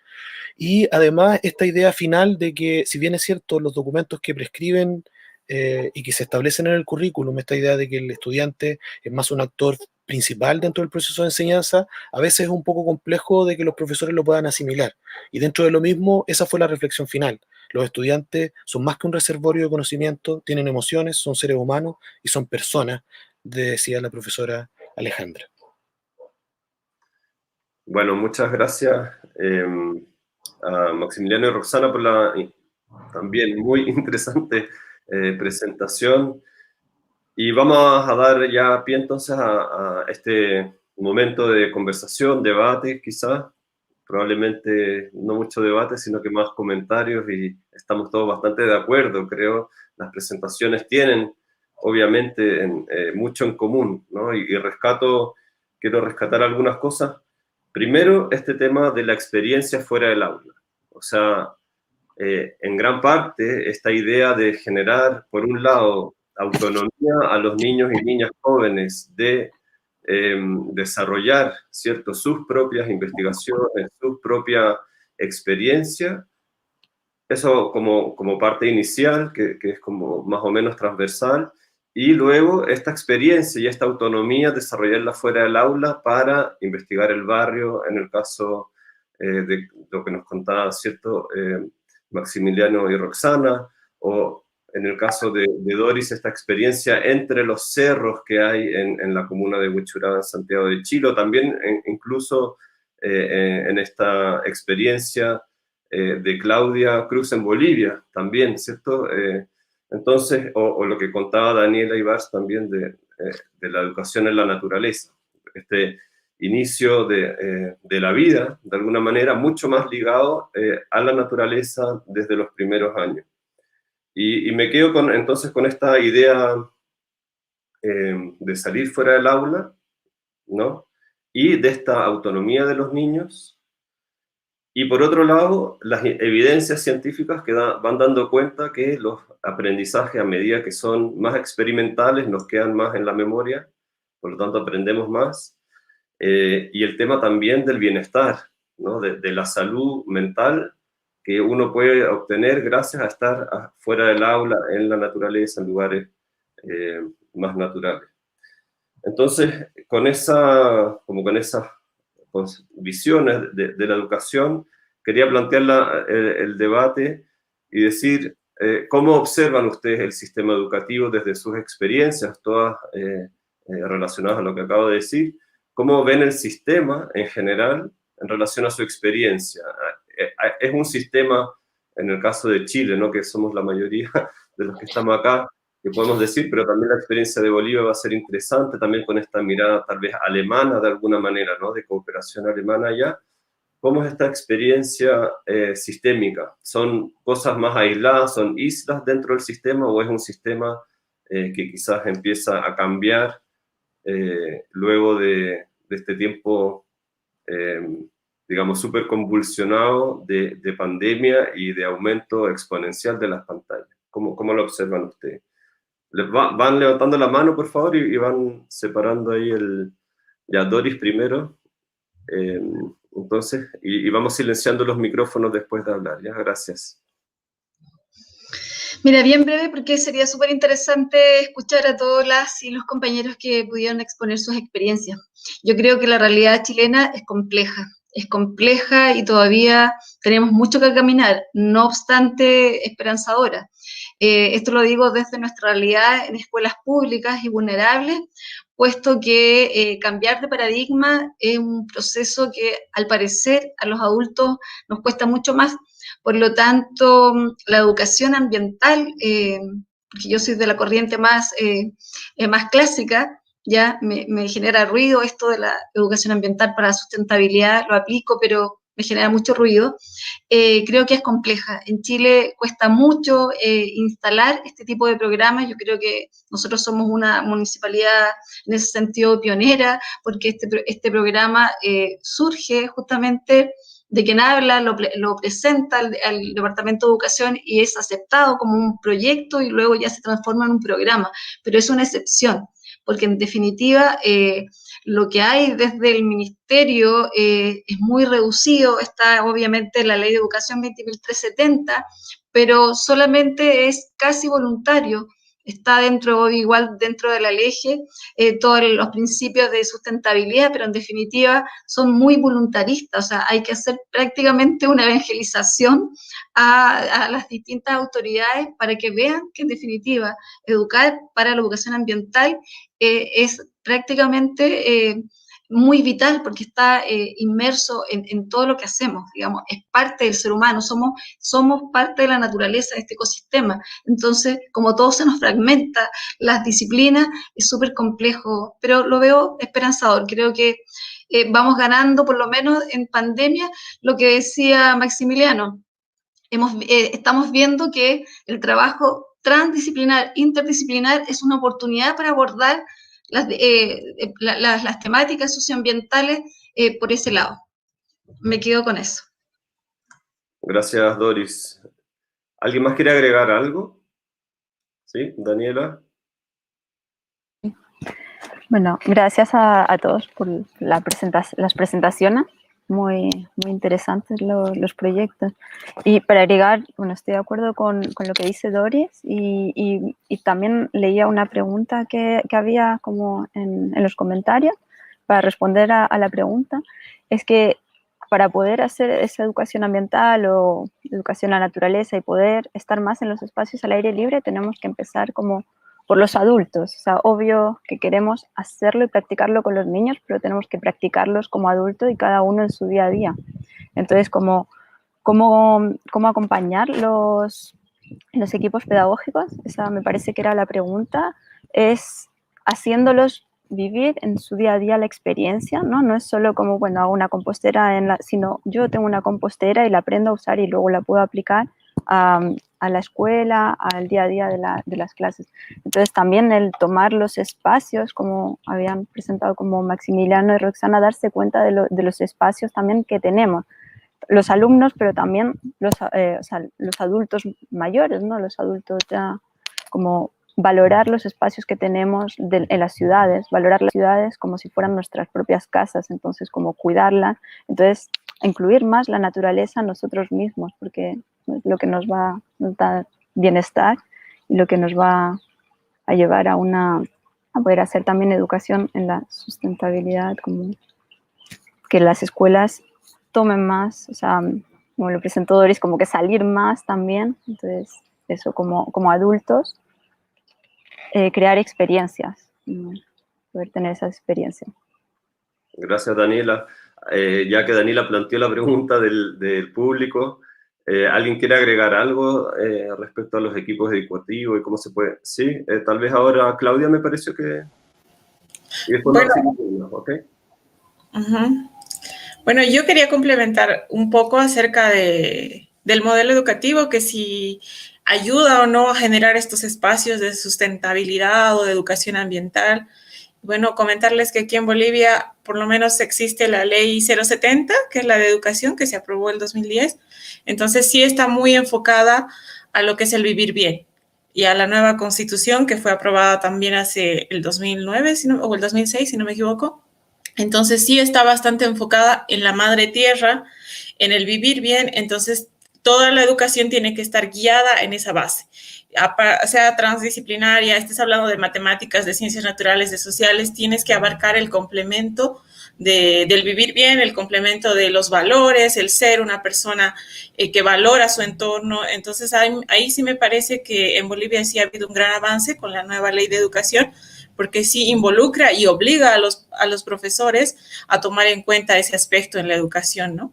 Y además esta idea final de que, si bien es cierto, los documentos que prescriben y que se establecen en el currículum, esta idea de que el estudiante es más un actor principal dentro del proceso de enseñanza, a veces es un poco complejo de que los profesores lo puedan asimilar. Y dentro de lo mismo, esa fue la reflexión final. Los estudiantes son más que un reservorio de conocimiento, tienen emociones, son seres humanos y son personas, decía la profesora Alejandra. Bueno, muchas gracias a Maximiliano y Roxana por la también muy interesante presentación. Y vamos a dar ya pie entonces a este momento de conversación, debate quizás, probablemente no mucho debate, sino que más comentarios, y estamos todos bastante de acuerdo, creo. Las presentaciones tienen, obviamente, mucho en común, ¿no? Y quiero rescatar algunas cosas. Primero, este tema de la experiencia fuera del aula. O sea, en gran parte, esta idea de generar, por un lado, autonomía a los niños y niñas jóvenes de desarrollar, ¿cierto?, sus propias investigaciones, su propia experiencia, eso como parte inicial, que es como más o menos transversal, y luego esta experiencia y esta autonomía, desarrollarla fuera del aula para investigar el barrio, en el caso de lo que nos contaba, ¿cierto?, Maximiliano y Roxana, o en el caso de Doris, esta experiencia entre los cerros que hay en la comuna de Huechuraba, en Santiago de Chile, también incluso en esta experiencia de Claudia Cruz en Bolivia, también, ¿cierto? Entonces, o lo que contaba Daniela Ibars también de la educación en la naturaleza, este inicio de la vida, de alguna manera, mucho más ligado a la naturaleza desde los primeros años. Y me quedo entonces con esta idea de salir fuera del aula, ¿no? Y de esta autonomía de los niños. Y por otro lado, las evidencias científicas que van dando cuenta que los aprendizajes, a medida que son más experimentales, nos quedan más en la memoria, por lo tanto aprendemos más. Y el tema también del bienestar, ¿no? De la salud mental que uno puede obtener gracias a estar fuera del aula, en la naturaleza, en lugares más naturales. Entonces, con esas visiones de la educación, quería plantear el debate y decir cómo observan ustedes el sistema educativo desde sus experiencias, todas relacionadas a lo que acabo de decir. ¿Cómo ven el sistema en general en relación a su experiencia? Es un sistema, en el caso de Chile, ¿no?, que somos la mayoría de los que estamos acá, que podemos decir, pero también la experiencia de Bolivia va a ser interesante, también con esta mirada tal vez alemana de alguna manera, ¿no?, de cooperación alemana allá. ¿Cómo es esta experiencia sistémica? ¿Son cosas más aisladas, son islas dentro del sistema, o es un sistema que quizás empieza a cambiar luego de este tiempo, digamos, súper convulsionado de pandemia y de aumento exponencial de las pantallas? ¿Cómo lo observan ustedes? Van levantando la mano, por favor, y van separando ahí ya, Doris primero. Entonces, y vamos silenciando los micrófonos después de hablar, ¿ya? Gracias. Mira, bien breve, porque sería súper interesante escuchar a todas las y los compañeros que pudieron exponer sus experiencias. Yo creo que la realidad chilena es compleja y todavía tenemos mucho que caminar, no obstante esperanzadora. Esto lo digo desde nuestra realidad en escuelas públicas y vulnerables, puesto que cambiar de paradigma es un proceso que al parecer a los adultos nos cuesta mucho más. Por lo tanto, la educación ambiental, porque yo soy de la corriente más clásica, ya me genera ruido esto de la educación ambiental para la sustentabilidad, lo aplico, pero me genera mucho ruido. Creo que es compleja. En Chile cuesta mucho instalar este tipo de programas. Yo creo que nosotros somos una municipalidad en ese sentido pionera, porque este programa surge justamente de quien habla, lo presenta al Departamento de Educación y es aceptado como un proyecto y luego ya se transforma en un programa, pero es una excepción, porque en definitiva lo que hay desde el Ministerio es muy reducido. Está obviamente la Ley de Educación 20.370, pero solamente es casi voluntario. Está igual dentro de la ley, todos los principios de sustentabilidad, pero en definitiva son muy voluntaristas. O sea, hay que hacer prácticamente una evangelización a las distintas autoridades para que vean que en definitiva educar para la educación ambiental es prácticamente muy vital porque está inmerso en todo lo que hacemos, digamos, es parte del ser humano, somos parte de la naturaleza, de este ecosistema. Entonces, como todo se nos fragmenta, las disciplinas, es súper complejo, pero lo veo esperanzador. Creo que vamos ganando, por lo menos en pandemia, lo que decía Maximiliano. Estamos viendo que el trabajo transdisciplinar, interdisciplinar, es una oportunidad para abordar las temáticas socioambientales por ese lado. Me quedo con eso. Gracias, Doris. ¿Alguien más quiere agregar algo? ¿Sí? Daniela. Bueno, gracias a todos por las presentaciones. Muy interesantes los proyectos. Y para agregar, bueno, estoy de acuerdo con lo que dice Doris y también leía una pregunta que había como en los comentarios para responder a la pregunta. Es que para poder hacer esa educación ambiental o educación a la naturaleza y poder estar más en los espacios al aire libre, tenemos que empezar como por los adultos. O sea, obvio que queremos hacerlo y practicarlo con los niños, pero tenemos que practicarlos como adultos y cada uno en su día a día. Entonces, ¿cómo acompañar los equipos pedagógicos? Esa me parece que era la pregunta. Es haciéndolos vivir en su día a día la experiencia, ¿no? No es solo como, bueno, hago una compostera, sino yo tengo una compostera y la aprendo a usar y luego la puedo aplicar a la escuela, al día a día de las clases. Entonces también el tomar los espacios, como habían presentado como Maximiliano y Roxana, darse cuenta de los espacios también que tenemos, los alumnos, pero también los adultos mayores, ¿no? Los adultos ya, como valorar los espacios que tenemos en las ciudades, valorar las ciudades como si fueran nuestras propias casas, entonces como cuidarlas, entonces incluir más la naturaleza en nosotros mismos, porque es lo que nos va a dar bienestar y lo que nos va a llevar a poder hacer también educación en la sustentabilidad, como que las escuelas tomen más, o sea, como lo presentó Doris, como que salir más también, entonces eso como adultos, crear experiencias, poder tener esas experiencias. Gracias, Daniela. Ya que Daniela planteó la pregunta del público, ¿alguien quiere agregar algo respecto a los equipos educativos y cómo se puede? Sí, tal vez ahora Claudia me pareció que... Y después bueno, ¿ok? Bueno, yo quería complementar un poco acerca del modelo educativo, que si ayuda o no a generar estos espacios de sustentabilidad o de educación ambiental. Bueno, comentarles que aquí en Bolivia por lo menos existe la ley 070, que es la de educación, que se aprobó el 2010. Entonces sí está muy enfocada a lo que es el vivir bien y a la nueva constitución que fue aprobada también hace el 2009 o el 2006, si no me equivoco. Entonces sí está bastante enfocada en la madre tierra, en el vivir bien. Entonces toda la educación tiene que estar guiada en esa base, sea transdisciplinaria, estés hablando de matemáticas, de ciencias naturales, de sociales, tienes que abarcar el complemento del vivir bien, el complemento de los valores, el ser una persona que valora su entorno. Entonces ahí sí me parece que en Bolivia sí ha habido un gran avance con la nueva ley de educación, porque sí involucra y obliga a los profesores a tomar en cuenta ese aspecto en la educación, ¿no?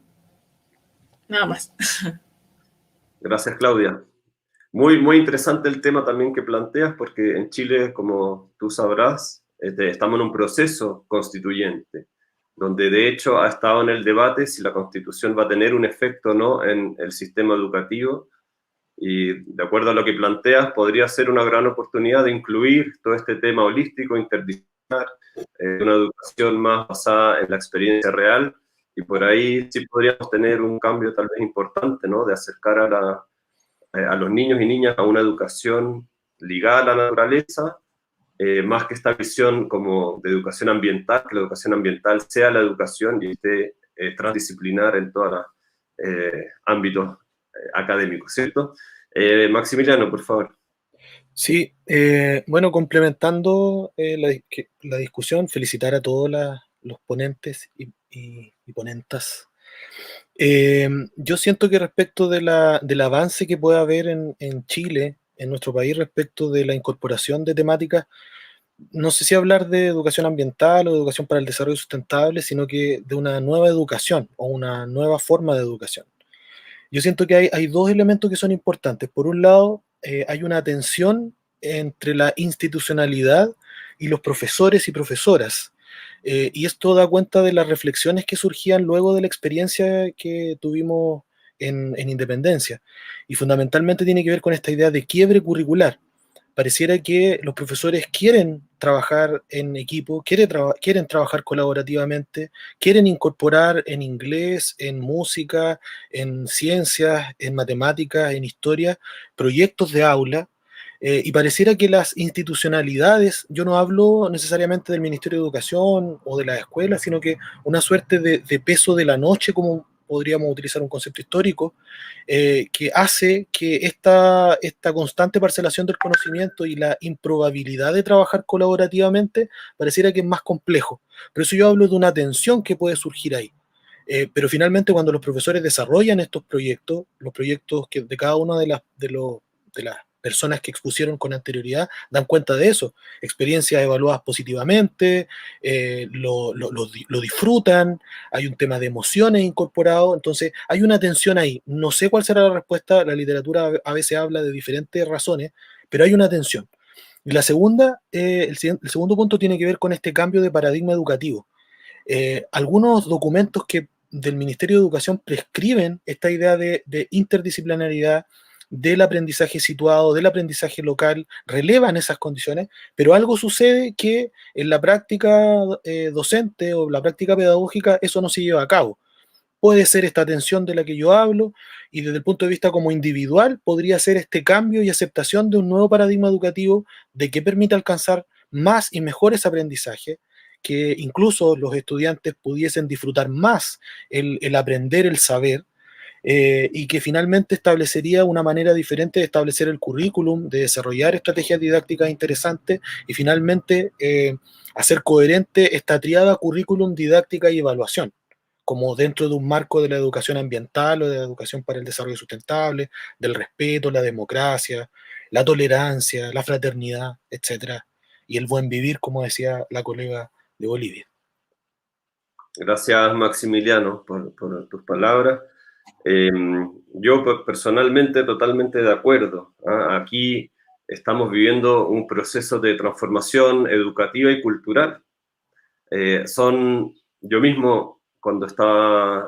Nada más. Gracias, Claudia. Muy interesante el tema también que planteas, porque en Chile, como tú sabrás, estamos en un proceso constituyente, donde de hecho ha estado en el debate si la Constitución va a tener un efecto o no en el sistema educativo, y de acuerdo a lo que planteas, podría ser una gran oportunidad de incluir todo este tema holístico, interdisciplinar, una educación más basada en la experiencia real, y por ahí sí podríamos tener un cambio tal vez importante, ¿no? De acercar a los niños y niñas a una educación ligada a la naturaleza, más que esta visión como de educación ambiental, que la educación ambiental sea la educación y esté transdisciplinar en todos los ámbitos académicos, ¿cierto? Maximiliano, por favor. Sí, bueno, complementando la discusión, felicitar a todos los ponentes y ponentas. Yo siento que respecto del avance que puede haber en Chile, en nuestro país, respecto de la incorporación de temáticas no sé si hablar de educación ambiental o de educación para el desarrollo sustentable, sino que de una nueva educación o una nueva forma de educación. Yo siento que hay dos elementos que son importantes. Por un lado, hay una tensión entre la institucionalidad y los profesores y profesoras. Y esto da cuenta de las reflexiones que surgían luego de la experiencia que tuvimos en Independencia. Y fundamentalmente tiene que ver con esta idea de quiebre curricular. Pareciera que los profesores quieren trabajar en equipo, quieren trabajar colaborativamente, quieren incorporar en inglés, en música, en ciencias, en matemáticas, en historia, proyectos de aula, y pareciera que las institucionalidades, yo no hablo necesariamente del Ministerio de Educación o de la escuela, sino que una suerte de peso de la noche, como podríamos utilizar un concepto histórico, que hace que esta constante parcelación del conocimiento y la improbabilidad de trabajar colaborativamente pareciera que es más complejo. Por eso yo hablo de una tensión que puede surgir ahí. Pero finalmente cuando los profesores desarrollan estos proyectos, los proyectos que de cada una de las personas que expusieron con anterioridad dan cuenta de eso, experiencias evaluadas positivamente, lo disfrutan, hay un tema de emociones incorporado, entonces hay una tensión ahí. No sé cuál será la respuesta, la literatura a veces habla de diferentes razones, pero hay una tensión. Y la segunda, el segundo punto tiene que ver con este cambio de paradigma educativo. Algunos documentos del Ministerio de Educación prescriben esta idea de interdisciplinaridad, del aprendizaje situado, del aprendizaje local, relevan esas condiciones, pero algo sucede que en la práctica docente o la práctica pedagógica eso no se lleva a cabo. Puede ser esta tensión de la que yo hablo, y desde el punto de vista como individual podría ser este cambio y aceptación de un nuevo paradigma educativo de que permita alcanzar más y mejores aprendizajes, que incluso los estudiantes pudiesen disfrutar más el aprender, el saber, y que finalmente establecería una manera diferente de establecer el currículum, de desarrollar estrategias didácticas interesantes y finalmente hacer coherente esta triada currículum, didáctica y evaluación, como dentro de un marco de la educación ambiental o de la educación para el desarrollo sustentable, del respeto, la democracia, la tolerancia, la fraternidad, etcétera, y el buen vivir, como decía la colega de Bolivia. Gracias, Maximiliano, por tus palabras. Yo personalmente totalmente de acuerdo. Aquí estamos viviendo un proceso de transformación educativa y cultural. Yo mismo, cuando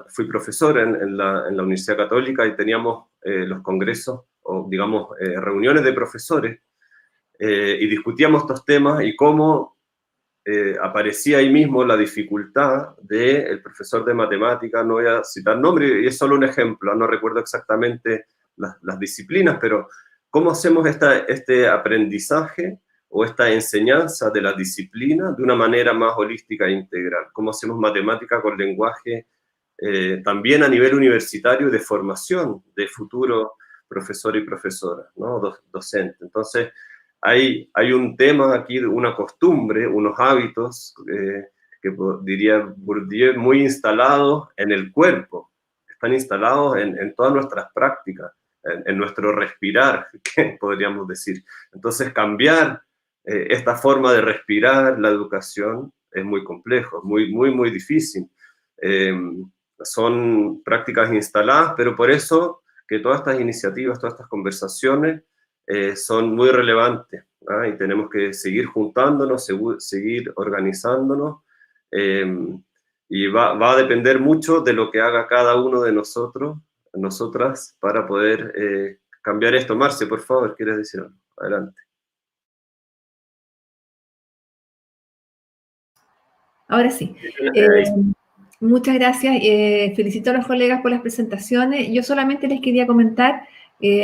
fui profesor en la Universidad Católica y teníamos los congresos, o digamos, reuniones de profesores, y discutíamos estos temas y cómo aparecía ahí mismo la dificultad del profesor de matemáticas, no voy a citar nombre, y es solo un ejemplo, no recuerdo exactamente las disciplinas, pero cómo hacemos este aprendizaje o esta enseñanza de la disciplina de una manera más holística e integral, cómo hacemos matemática con lenguaje también a nivel universitario de formación de futuro profesor y profesora, ¿no? Docente. Entonces, hay un tema aquí, una costumbre, unos hábitos que diría Bourdieu muy instalados en el cuerpo, están instalados en todas nuestras prácticas, en nuestro respirar, podríamos decir. Entonces cambiar esta forma de respirar la educación es muy complejo, muy difícil. Son prácticas instaladas, pero por eso que todas estas iniciativas, todas estas conversaciones son muy relevantes, ¿ah? Y tenemos que seguir juntándonos, seguir organizándonos, y va a depender mucho de lo que haga cada uno de nosotros, nosotras, para poder cambiar esto. Marce, por favor, ¿quieres decir algo? Adelante. Ahora sí. Muchas gracias. Felicito a los colegas por las presentaciones. Yo solamente les quería comentar,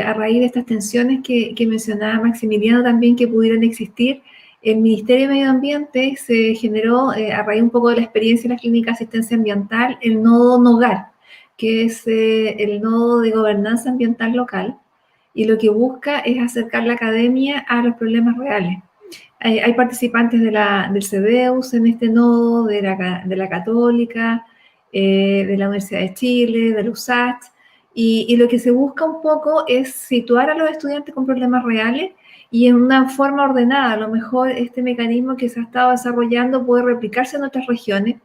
a raíz de estas tensiones que mencionaba Maximiliano también, que pudieran existir, el Ministerio de Medio Ambiente se generó, a raíz un poco de la experiencia de la Clínica de Asistencia Ambiental, el nodo NOGAR, que es el nodo de gobernanza ambiental local, y lo que busca es acercar la academia a los problemas reales. Hay participantes del CEDEUS en este nodo, de la Católica, de la Universidad de Chile, del USACH, y lo que se busca un poco es situar a los estudiantes con problemas reales y en una forma ordenada. A lo mejor este mecanismo que se ha estado desarrollando puede replicarse en otras regiones,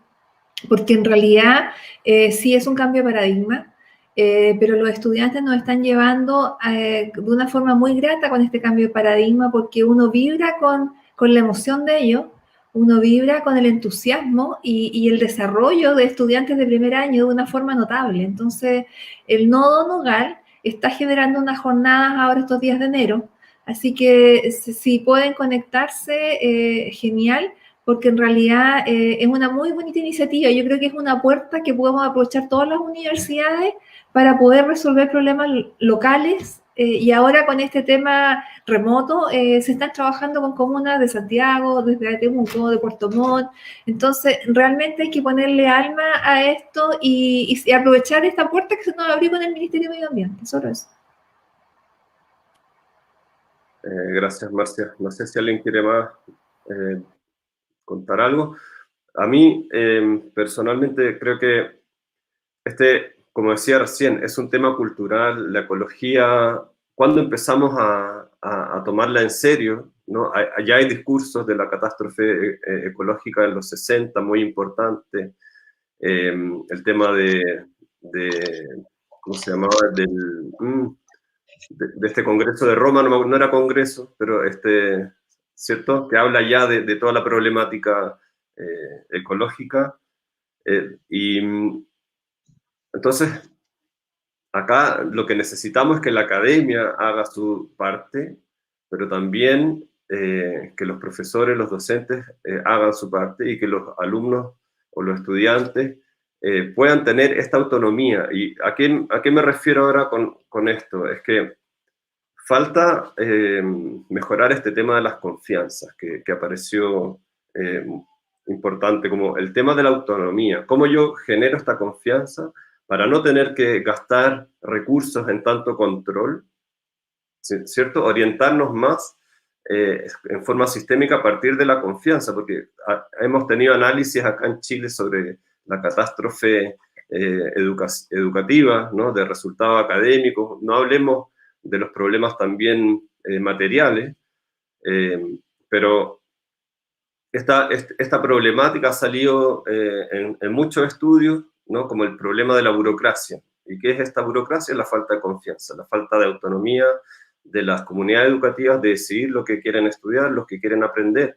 porque en realidad sí es un cambio de paradigma, pero los estudiantes nos están llevando de una forma muy grata con este cambio de paradigma, porque uno vibra con la emoción de ello, uno vibra con el entusiasmo y el desarrollo de estudiantes de primer año de una forma notable. Entonces, el nodo Nogal está generando unas jornadas ahora estos días de enero, así que si pueden conectarse, genial, porque en realidad es una muy bonita iniciativa. Yo creo que es una puerta que podemos aprovechar todas las universidades para poder resolver problemas locales, y ahora con este tema remoto se están trabajando con comunas de Santiago, desde Temuco, de Puerto Montt. Entonces realmente hay que ponerle alma a esto y aprovechar esta puerta que se nos abrió con el Ministerio de Medio Ambiente. Solo eso. Gracias, Marcia. No sé si alguien quiere más contar algo. A mí, personalmente, creo que como decía recién, es un tema cultural, la ecología. Cuando empezamos a tomarla en serio, ¿no? Allá hay discursos de la catástrofe ecológica en los 60, muy importante. El tema ¿cómo se llamaba? De este Congreso de Roma, no era Congreso, pero ¿cierto? Que habla ya de toda la problemática ecológica. Y entonces, acá lo que necesitamos es que la academia haga su parte, pero también que los profesores, los docentes hagan su parte y que los alumnos o los estudiantes puedan tener esta autonomía. ¿Y a qué me refiero ahora con esto? Es que falta mejorar este tema de las confianzas que apareció importante, como el tema de la autonomía. ¿Cómo yo genero esta confianza para no tener que gastar recursos en tanto control, ¿cierto? Orientarnos más en forma sistémica a partir de la confianza, porque hemos tenido análisis acá en Chile sobre la catástrofe educativa, ¿no? De resultados académicos. No hablemos de los problemas también materiales, pero esta problemática ha salido en muchos estudios, ¿no? Como el problema de la burocracia. ¿Y qué es esta burocracia? La falta de confianza, la falta de autonomía de las comunidades educativas de decidir lo que quieren estudiar, lo que quieren aprender.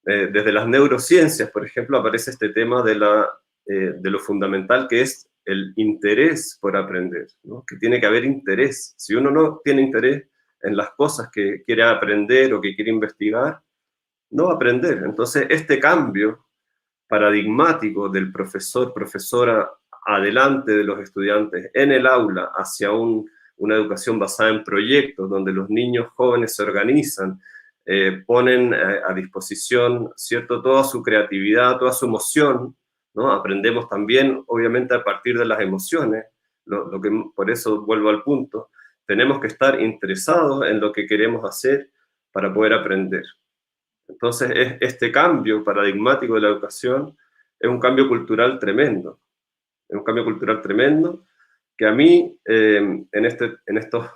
Desde las neurociencias, por ejemplo, aparece este tema de lo fundamental que es el interés por aprender, ¿no? Que tiene que haber interés. Si uno no tiene interés en las cosas que quiere aprender o que quiere investigar, no va a aprender. Entonces, este cambio paradigmático del profesor, profesora, adelante de los estudiantes, en el aula, hacia una educación basada en proyectos, donde los niños jóvenes se organizan, ponen a disposición, ¿cierto?, toda su creatividad, toda su emoción, ¿no? Aprendemos también, obviamente, a partir de las emociones, por eso vuelvo al punto, tenemos que estar interesados en lo que queremos hacer para poder aprender. Entonces, este cambio paradigmático de la educación es un cambio cultural tremendo. Es un cambio cultural tremendo que a mí, en estos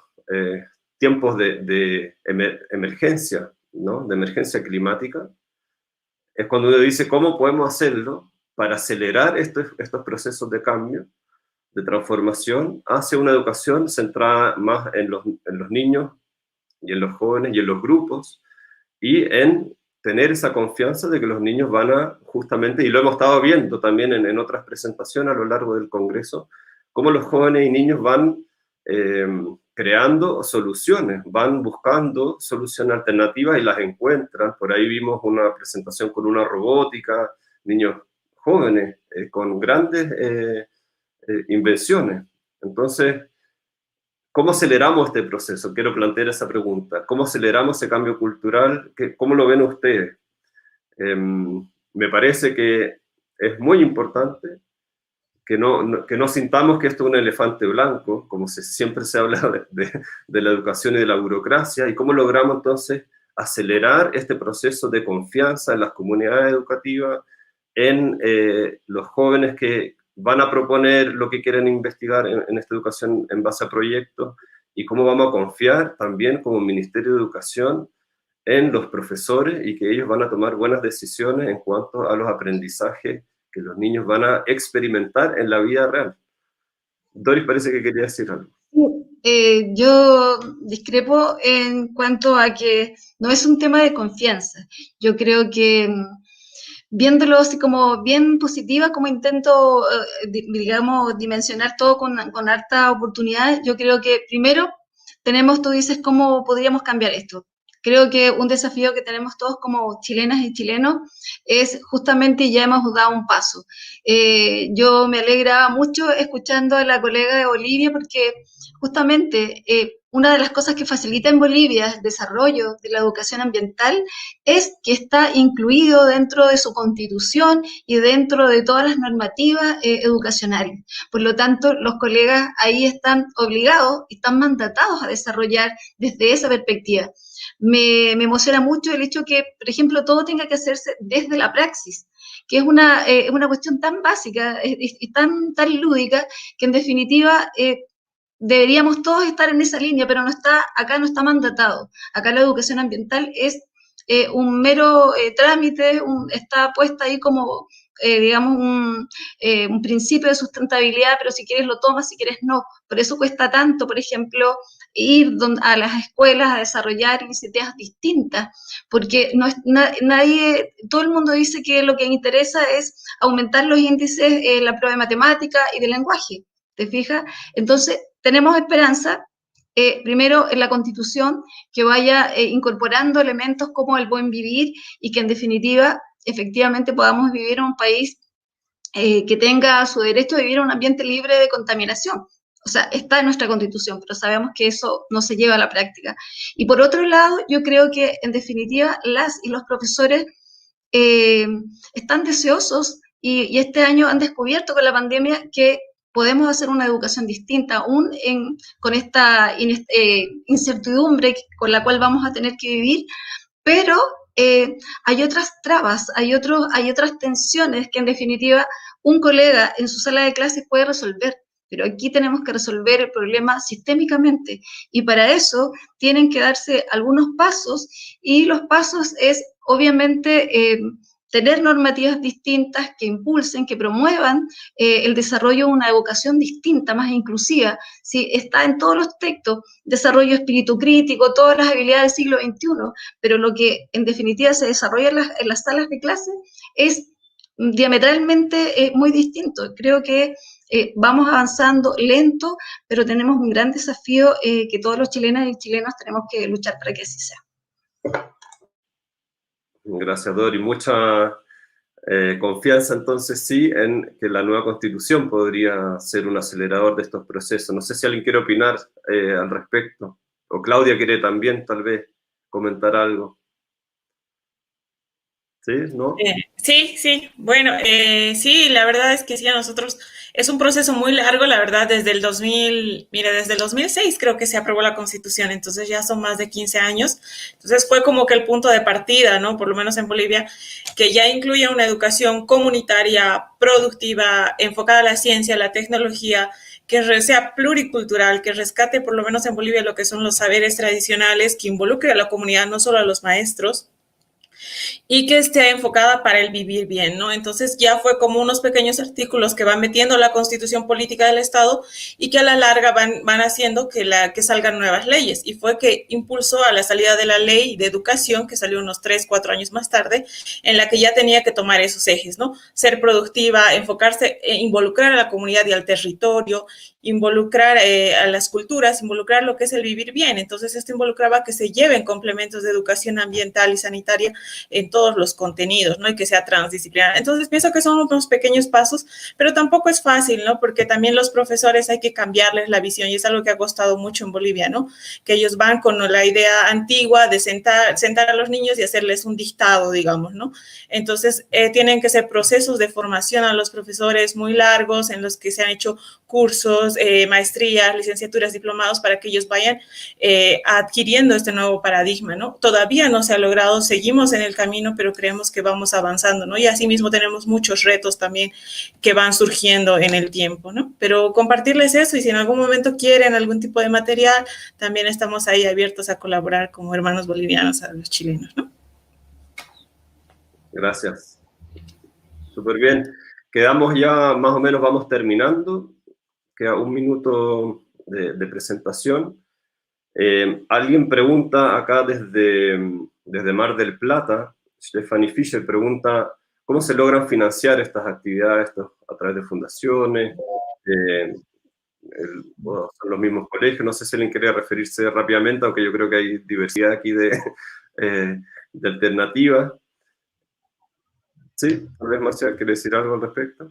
tiempos de emergencia, ¿no? De emergencia climática, es cuando uno dice cómo podemos hacerlo para acelerar estos procesos de cambio, de transformación, hacia una educación centrada más en los niños y en los jóvenes y en los grupos, y en tener esa confianza de que los niños van a, justamente, y lo hemos estado viendo también en otras presentaciones a lo largo del Congreso, cómo los jóvenes y niños van creando soluciones, van buscando soluciones alternativas y las encuentran. Por ahí vimos una presentación con una robótica, niños jóvenes con grandes invenciones. Entonces, ¿cómo aceleramos este proceso? Quiero plantear esa pregunta. ¿Cómo aceleramos ese cambio cultural? ¿Cómo lo ven ustedes? Me parece que es muy importante que no sintamos que esto es un elefante blanco, como siempre se habla de la educación y de la burocracia, y cómo logramos entonces acelerar este proceso de confianza en las comunidades educativas, en los jóvenes que van a proponer lo que quieren investigar en esta educación en base a proyectos, y cómo vamos a confiar también como Ministerio de Educación en los profesores y que ellos van a tomar buenas decisiones en cuanto a los aprendizajes que los niños van a experimentar en la vida real. Doris parece que quería decir algo. Yo discrepo en cuanto a que no es un tema de confianza. Yo creo que viéndolo así como bien positiva, como intento, digamos, dimensionar todo con harta oportunidad, yo creo que primero tenemos, tú dices, ¿cómo podríamos cambiar esto? Creo que un desafío que tenemos todos como chilenas y chilenos es justamente, ya hemos dado un paso. Yo me alegraba mucho escuchando a la colega de Bolivia porque justamente una de las cosas que facilita en Bolivia el desarrollo de la educación ambiental es que está incluido dentro de su constitución y dentro de todas las normativas educacionales. Por lo tanto, los colegas ahí están obligados, están mandatados a desarrollar desde esa perspectiva. Me emociona mucho el hecho que, por ejemplo, todo tenga que hacerse desde la praxis, que es una cuestión tan básica y tan lúdica que en definitiva deberíamos todos estar en esa línea, pero acá no está mandatado. Acá la educación ambiental es un mero trámite, está puesta ahí como, digamos, un principio de sustentabilidad, pero si quieres lo tomas, si quieres no. Por eso cuesta tanto, por ejemplo, ir a las escuelas a desarrollar iniciativas distintas, porque no es, nadie, todo el mundo dice que lo que interesa es aumentar los índices en la prueba de matemática y de lenguaje, ¿te fijas? Entonces, tenemos esperanza, primero en la Constitución, que vaya incorporando elementos como el buen vivir y que en definitiva, efectivamente, podamos vivir en un país que tenga su derecho a vivir en un ambiente libre de contaminación. O sea, está en nuestra Constitución, pero sabemos que eso no se lleva a la práctica. Y por otro lado, yo creo que en definitiva las y los profesores están deseosos y este año han descubierto con la pandemia que podemos hacer una educación distinta, aún con esta incertidumbre con la cual vamos a tener que vivir, pero hay otras trabas, hay otras tensiones que en definitiva un colega en su sala de clases puede resolver, pero aquí tenemos que resolver el problema sistémicamente y para eso tienen que darse algunos pasos y los pasos es obviamente tener normativas distintas que impulsen, que promuevan el desarrollo de una educación distinta, más inclusiva. Sí, está en todos los textos, desarrollo espíritu crítico, todas las habilidades del siglo XXI, pero lo que en definitiva se desarrolla en las salas de clase es diametralmente muy distinto. Creo que vamos avanzando lento, pero tenemos un gran desafío que todos los chilenas y chilenos tenemos que luchar para que así sea. Gracias, Dori. Mucha confianza entonces sí en que la nueva Constitución podría ser un acelerador de estos procesos. No sé si alguien quiere opinar al respecto, o Claudia quiere también tal vez comentar algo. ¿Sí? ¿No? Sí. Bueno, sí, la verdad es que sí, a nosotros es un proceso muy largo, la verdad, desde el 2006 creo que se aprobó la Constitución, entonces ya son más de 15 años. Entonces fue como que el punto de partida, ¿no? Por lo menos en Bolivia, que ya incluye una educación comunitaria, productiva, enfocada a la ciencia, a la tecnología, que sea pluricultural, que rescate por lo menos en Bolivia lo que son los saberes tradicionales, que involucre a la comunidad, no solo a los maestros, y que esté enfocada para el vivir bien, ¿no? Entonces ya fue como unos pequeños artículos que van metiendo la Constitución Política del Estado y que a la larga van haciendo que salgan nuevas leyes. Y fue que impulsó a la salida de la Ley de Educación, que salió unos 3, 4 años más tarde, en la que ya tenía que tomar esos ejes, ¿no? Ser productiva, enfocarse, involucrar a la comunidad y al territorio, involucrar a las culturas, involucrar lo que es el vivir bien. Entonces esto involucraba que se lleven complementos de educación ambiental y sanitaria en todos los contenidos, ¿no? Y que sea transdisciplinar. Entonces pienso que son unos pequeños pasos, pero tampoco es fácil, ¿no? Porque también los profesores hay que cambiarles la visión y es algo que ha costado mucho en Bolivia, ¿no? Que ellos van con la idea antigua de sentar a los niños y hacerles un dictado, digamos, ¿no? Entonces tienen que ser procesos de formación a los profesores muy largos en los que se han hecho cursos, maestrías, licenciaturas, diplomados para que ellos vayan adquiriendo este nuevo paradigma, ¿no? Todavía no se ha logrado, seguimos en el camino, pero creemos que vamos avanzando, ¿no? Y asimismo tenemos muchos retos también que van surgiendo en el tiempo, ¿no? Pero compartirles eso, y si en algún momento quieren algún tipo de material, también estamos ahí abiertos a colaborar como hermanos bolivianos a los chilenos, ¿no? Gracias. Súper bien. Quedamos ya, más o menos vamos terminando. Queda un minuto de presentación. Alguien pregunta acá desde Mar del Plata, Stephanie Fischer pregunta, ¿cómo se logran financiar estas actividades a través de fundaciones? Bueno, son los mismos colegios, no sé si alguien quería referirse rápidamente, aunque yo creo que hay diversidad aquí de alternativas. Sí, tal vez Marcial quiere decir algo al respecto.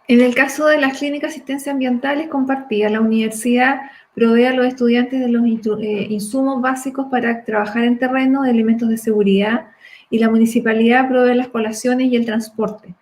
En el caso de las clínicas de asistencia ambiental es compartida. La universidad provee a los estudiantes de los insumos básicos para trabajar en terreno, de elementos de seguridad, y la municipalidad provee las colaciones y el transporte.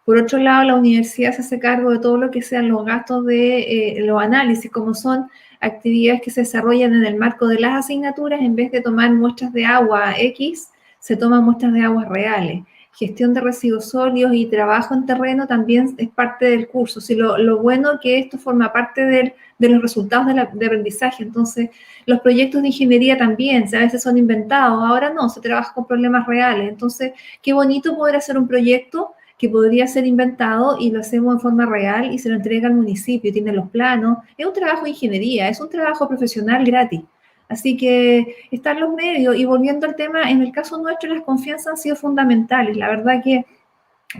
Por otro lado, la universidad se hace cargo de todo lo que sean los gastos de los análisis, como son actividades que se desarrollan en el marco de las asignaturas. En vez de tomar muestras de agua X, se toman muestras de aguas reales. Gestión de residuos sólidos y trabajo en terreno también es parte del curso. Sí, lo bueno es que esto forma parte de los resultados de aprendizaje. Entonces, los proyectos de ingeniería también, a veces son inventados, ahora no, se trabaja con problemas reales. Entonces, qué bonito poder hacer un proyecto que podría ser inventado y lo hacemos en forma real y se lo entrega al municipio, tiene los planos. Es un trabajo de ingeniería, es un trabajo profesional gratis. Así que están los medios. Y volviendo al tema, en el caso nuestro las confianzas han sido fundamentales. La verdad que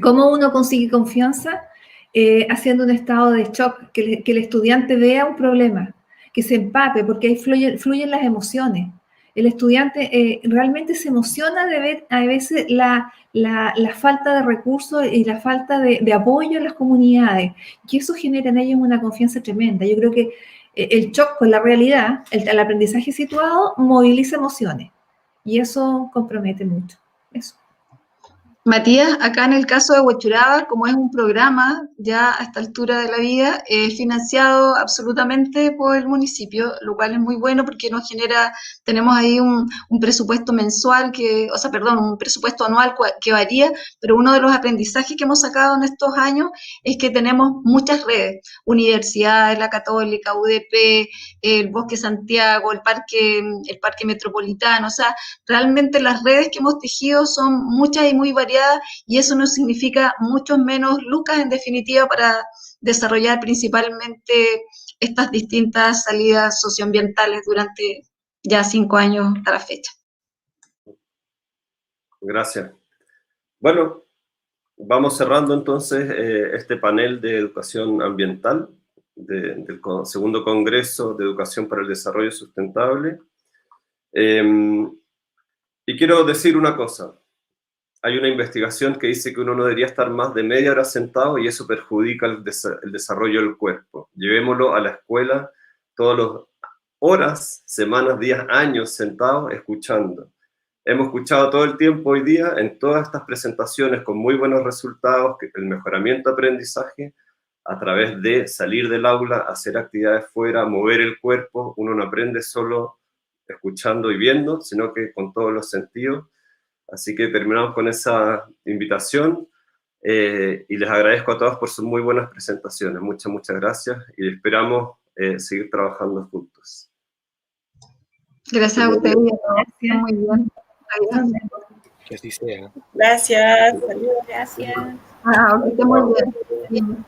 cómo uno consigue confianza haciendo un estado de shock, que el estudiante vea un problema, que se empape, porque ahí fluyen las emociones. El estudiante realmente se emociona de ver a veces la falta de recursos y la falta de apoyo en las comunidades. Y eso genera en ellos una confianza tremenda. Yo creo que el shock con la realidad, el aprendizaje situado, moviliza emociones. Y eso compromete mucho. Eso. Matías, acá en el caso de Huechuraba, como es un programa ya a esta altura de la vida, financiado absolutamente por el municipio, lo cual es muy bueno porque nos genera, tenemos ahí un presupuesto mensual, un presupuesto anual que varía, pero uno de los aprendizajes que hemos sacado en estos años es que tenemos muchas redes, universidades, la Católica, UDP, el Bosque Santiago, el Parque Metropolitano, o sea, realmente las redes que hemos tejido son muchas y muy variadas, y eso nos significa muchos menos lucas, en definitiva, para desarrollar principalmente estas distintas salidas socioambientales durante ya 5 años a la fecha. Gracias. Bueno, vamos cerrando entonces este panel de educación ambiental del segundo Congreso de Educación para el Desarrollo Sustentable. Y quiero decir una cosa. Hay una investigación que dice que uno no debería estar más de media hora sentado y eso perjudica el desarrollo del cuerpo. Llevémoslo a la escuela todas las horas, semanas, días, años sentados escuchando. Hemos escuchado todo el tiempo hoy día en todas estas presentaciones con muy buenos resultados, que el mejoramiento de aprendizaje a través de salir del aula, hacer actividades fuera, mover el cuerpo. Uno no aprende solo escuchando y viendo, sino que con todos los sentidos. Así que terminamos con esa invitación y les agradezco a todos por sus muy buenas presentaciones. Muchas gracias y esperamos seguir trabajando juntos. Gracias a ustedes. Muy bien. Que así sea. Gracias. Gracias. Que esté muy bien.